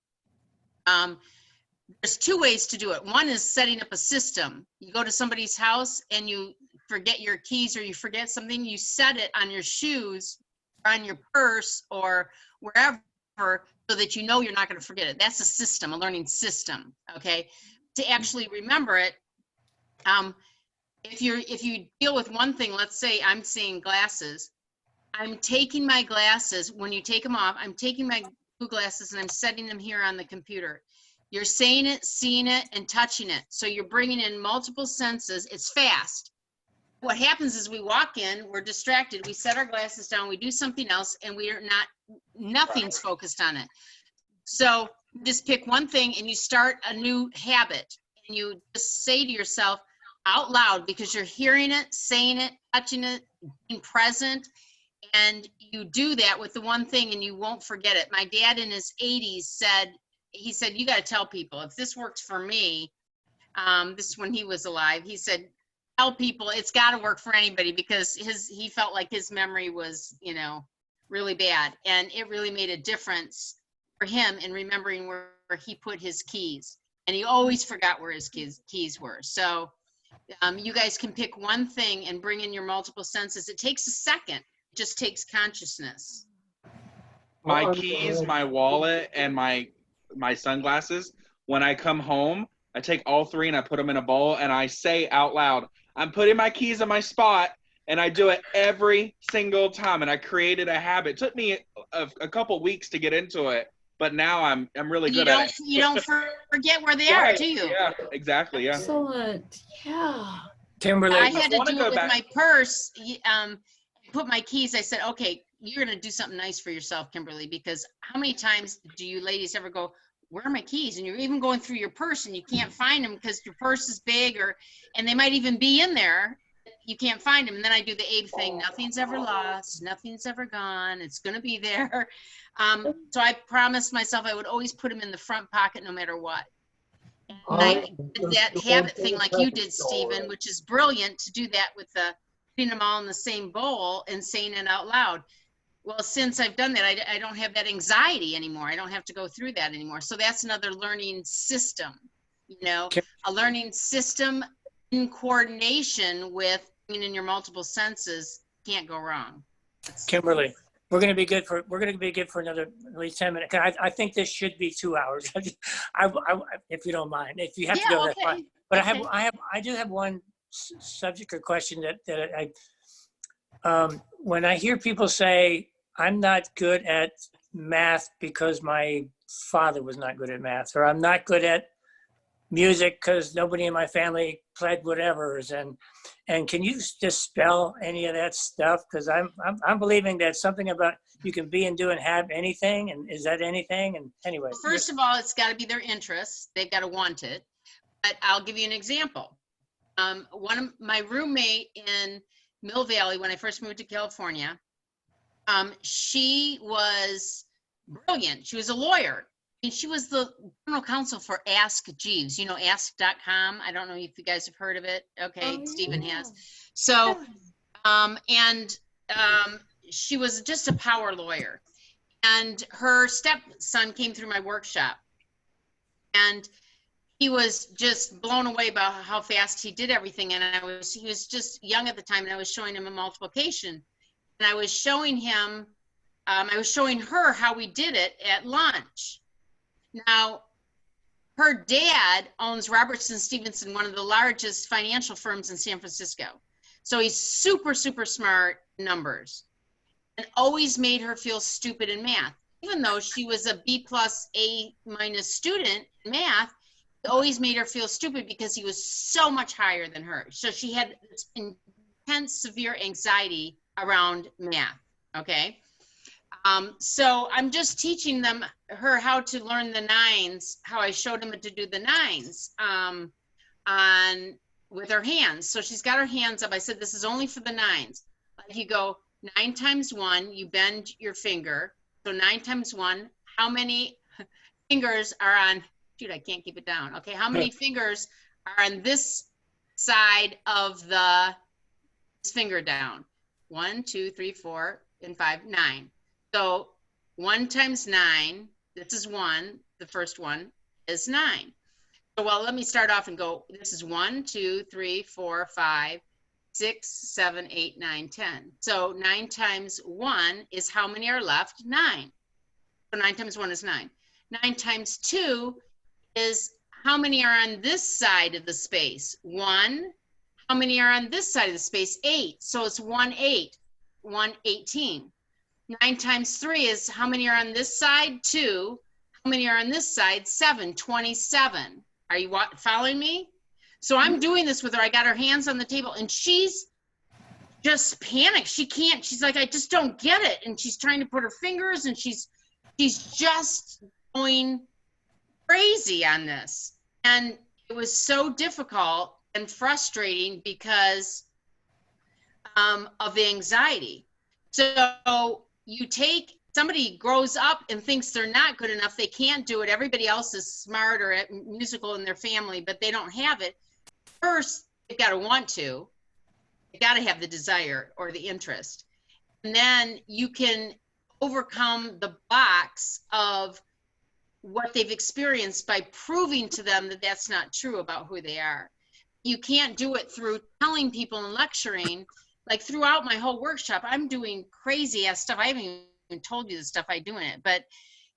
There's two ways to do it. One is setting up a system. You go to somebody's house and you forget your keys or you forget something, you set it on your shoes or on your purse or wherever, so that you know you're not going to forget it. That's a system, a learning system, okay? To actually remember it, if you deal with one thing, let's say I'm seeing glasses, I'm taking my glasses, when you take them off, I'm taking my blue glasses and I'm setting them here on the computer. You're saying it, seeing it, and touching it. So you're bringing in multiple senses. It's fast. What happens is we walk in, we're distracted, we set our glasses down, we do something else, and we are nothing's focused on it. So just pick one thing and you start a new habit, and you just say to yourself out loud, because you're hearing it, saying it, touching it, being present, and you do that with the one thing and you won't forget it. My dad in his 80s said, you got to tell people, if this works for me, this is when he was alive, he said, tell people it's got to work for anybody, because he felt like his memory was, you know, really bad, and it really made a difference for him in remembering where he put his keys, and he always forgot where his keys were. So you guys can pick one thing and bring in your multiple senses. It takes a second. It just takes consciousness. My keys, my wallet, and my sunglasses, when I come home, I take all three and I put them in a bowl and I say out loud, I'm putting my keys in my spot, and I do it every single time, and I created a habit. It took me a couple weeks to get into it, but now I'm really good at it. You don't forget where they are, do you? Yeah, exactly. Yeah. excellent. Yeah. Kimberly, I had to wanna do go it with back- my purse. Put my keys. I said, okay, you're going to do something nice for yourself, Kimberly, because how many times do you ladies ever go, where are my keys? And you're even going through your purse and you can't find them because your purse is big, and they might even be in there. You can't find them. And then I do the Abe thing. Nothing's ever lost. Nothing's ever gone. It's going to be there. So I promised myself I would always put them in the front pocket no matter what. And I did that habit thing like you did, Stephen, which is brilliant to do that with putting them all in the same bowl and saying it out loud. Well, since I've done that, I don't have that anxiety anymore. I don't have to go through that anymore. So that's another learning system, you know, a learning system in coordination with bringing in your multiple senses. Can't go wrong. Kimberly, We're going to be good for another at least 10 minutes. I think this should be 2 hours. If you don't mind, if you have to go, that's fine. But okay. I do have one subject or question that when I hear people say, I'm not good at math because my father was not good at math, or I'm not good at music because nobody in my family played whatevers, and can you dispel any of that stuff? Because I'm believing that something about you can be and do and have anything, and is that anything? And anyway, Well, first of all, it's got to be their interests. They've got to want it. But I'll give you an example. One of my roommate in Mill Valley, when I first moved to California, she was brilliant. She was a lawyer. And she was the general counsel for Ask Jeeves, you know, ask.com. I don't know if you guys have heard of it. Okay, Oh, Stephen yeah. has. So, she was just a power lawyer. And her stepson came through my workshop. And he was just blown away about how fast he did everything. And he was just young at the time, and I was showing him a multiplication. And I was showing him, I was showing her how we did it at lunch. Now, her dad owns Robertson Stevenson, one of the largest financial firms in San Francisco. So he's super, super smart in numbers, and always made her feel stupid in math. Even though she was a B+, A- student in math, he always made her feel stupid because he was so much higher than her. So she had this intense, severe anxiety around math, okay? So I'm just teaching her how to learn the nines, how I showed him to do the nines with her hands. So she's got her hands up. I said, this is only for the nines. Like you go 9 times 1, you bend your finger. So 9 times 1, how many fingers are on, shoot, I can't keep it down. Okay, how many fingers are on this side of this finger down? 1, 2, 3, 4, and 5, 9. So 1 times 9, this is 1, the first one is 9. So, well, let me start off and go, this is 1, 2, 3, 4, 5, 6, 7, 8, 9, 10. So 9 times 1 is how many are left? 9. So 9 times 1 is 9. 9 times 2 is how many are on this side of the space? 1. How many are on this side of the space? 8. So it's 1, 8, 1, 18. 9 times 3 is how many are on this side? 2. How many are on this side? 7, 27. Are you following me? So I'm doing this with her. I got her hands on the table, and she's just panicked. She can't, she's like, I just don't get it. And she's trying to put her fingers, and she's just going crazy on this. And it was so difficult and frustrating because of the anxiety. So you take, somebody grows up and thinks they're not good enough, they can't do it, everybody else is smarter at musical in their family, but they don't have it. First, they've got to want to, they've got to have the desire or the interest. And then you can overcome the box of what they've experienced by proving to them that that's not true about who they are. You can't do it through telling people and lecturing. Like throughout my whole workshop, I'm doing crazy ass stuff. I haven't even told you the stuff I do in it, but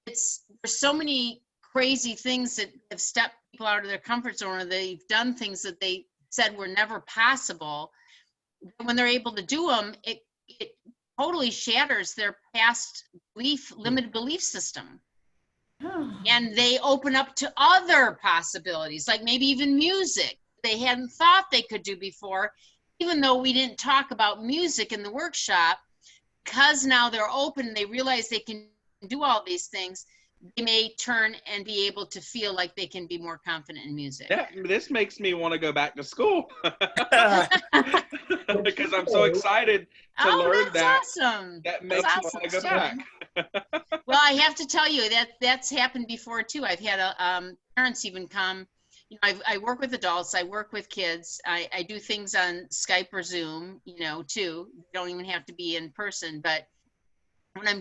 there's so many crazy things that have stepped people out of their comfort zone, or they've done things that they said were never possible. When they're able to do them, it totally shatters their past limited belief system. And they open up to other possibilities, like maybe even music they hadn't thought they could do before. Even though we didn't talk about music in the workshop, because now they're open, they realize they can do all these things, they may turn and be able to feel like they can be more confident in music. This makes me want to go back to school because I'm so excited to learn that. Awesome. That makes me want to go back. Well, I have to tell you that's happened before too. I've had parents even come. You know, I work with adults, I work with kids, I do things on Skype or Zoom, you know, too. You don't even have to be in person. But when I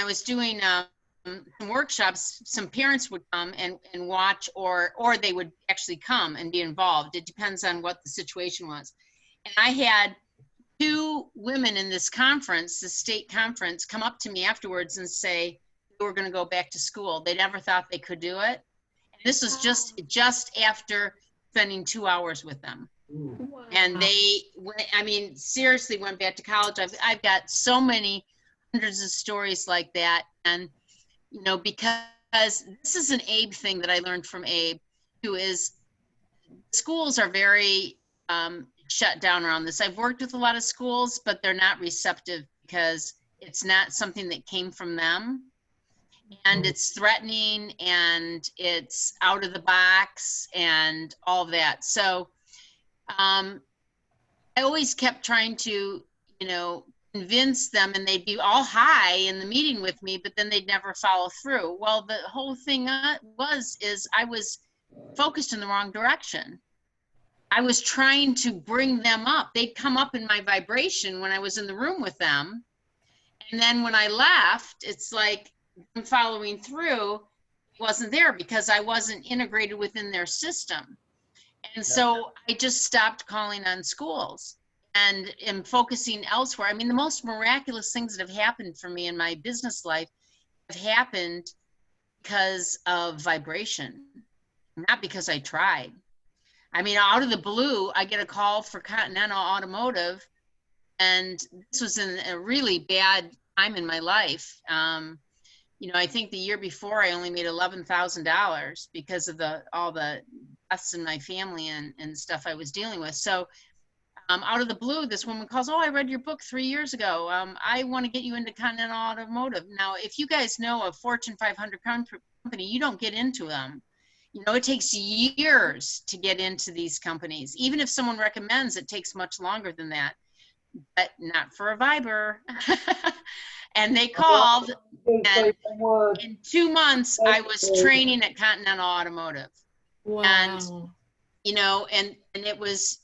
was doing some workshops, some parents would come and watch, or they would actually come and be involved. It depends on what the situation was. And I had 2 women in this conference, the state conference, come up to me afterwards and say they were going to go back to school. They never thought they could do it. And this was just after spending 2 hours with them. Wow. And they, I mean, seriously went back to college. I've got so many hundreds of stories like that. And, you know, because this is an Abe thing that I learned from Abe, who is, schools are very shut down around this. I've worked with a lot of schools, but they're not receptive because it's not something that came from them. And it's threatening and it's out of the box and all of that. So I always kept trying to, you know, convince them, and they'd be all high in the meeting with me, but then they'd never follow through. Well, the whole thing is I was focused in the wrong direction. I was trying to bring them up. They'd come up in my vibration when I was in the room with them. And then when I left, it's like them following through wasn't there because I wasn't integrated within their system. And so I just stopped calling on schools and am focusing elsewhere. I mean, the most miraculous things that have happened for me in my business life have happened because of vibration, not because I tried. I mean, out of the blue, I get a call for Continental Automotive, and this was in a really bad time in my life. You know, I think the year before I only made $11,000 because of all the deaths in my family and stuff I was dealing with. So out of the blue, this woman calls, oh, I read your book 3 years ago. I want to get you into Continental Automotive. Now, if you guys know a Fortune 500 company, you don't get into them. You know, it takes years to get into these companies. Even if someone recommends, it takes much longer than that, but not for a Viber. And they called, and in 2 months, I was training at Continental Automotive. Wow. And, you know, and it was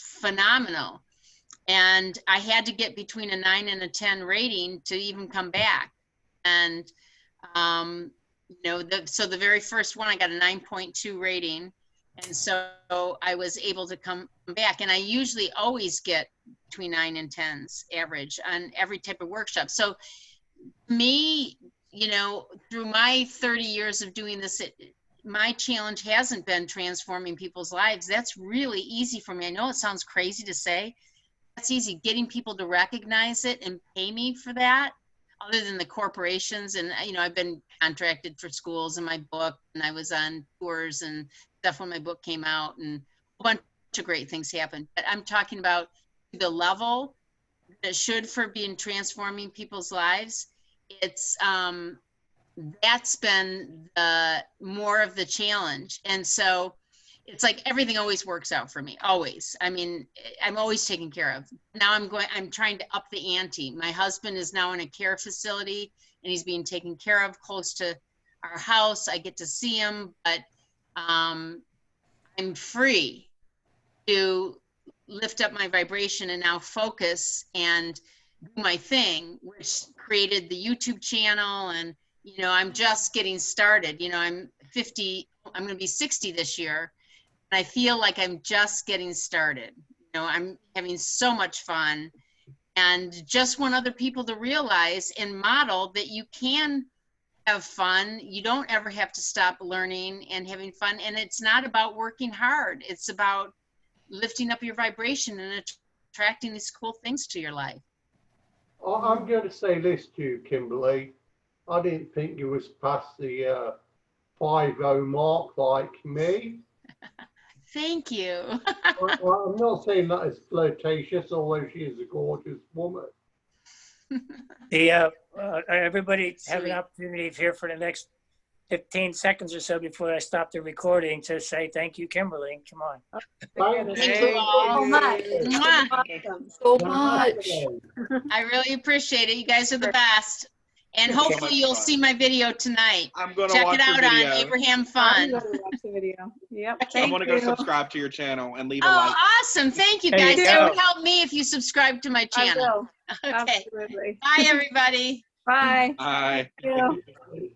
phenomenal. And I had to get between a 9 and a 10 rating to even come back. And, you know, so the very first one, I got a 9.2 rating. And so I was able to come back. And I usually always get between 9 and 10s average on every type of workshop. So me, you know, through my 30 years of doing this, my challenge hasn't been transforming people's lives. That's really easy for me. I know it sounds crazy to say. That's easy, getting people to recognize it and pay me for that, other than the corporations. And, you know, I've been contracted for schools in my book, and I was on tours and stuff when my book came out, and a bunch of great things happened. But I'm talking about the level that it should for being transforming people's lives. It's, that's been more of the challenge. And so it's like everything always works out for me, always. I mean, I'm always taken care of. Now I'm trying to up the ante. My husband is now in a care facility, and he's being taken care of close to our house. I get to see him, but I'm free to lift up my vibration and now focus and do my thing, which created the YouTube channel. And, you know, I'm just getting started. You know, I'm 50, I'm going to be 60 this year. And I feel like I'm just getting started. You know, I'm having so much fun, and just want other people to realize and model that you can have fun. You don't ever have to stop learning and having fun. And it's not about working hard. It's about lifting up your vibration and attracting these cool things to your life. I'm going to say this to you, Kimberly. I didn't think you was past the 5-0 mark like me. Thank you. Well, I'm not saying that as flirtatious, although she is a gorgeous woman. Everybody have an Sweet. opportunity here for the next 15 seconds or so before I stop the recording to say thank you, Kimberly. Come on. Thank Thank you all. So much. Mwah. Awesome. So much. I really appreciate it. You guys are the best. And It's so hopefully much you'll fun. see my video tonight. I'm gonna Check watch it your out on video. Abraham I'm Fun. going to watch the video. Yep. Okay. I'm Thank gonna go you. subscribe to your channel and leave a Oh, like. awesome. Thank you, There you guys. That go. would help me if you subscribe to my I channel. will. Okay. Absolutely. Bye, everybody. Bye. Bye. Thank you.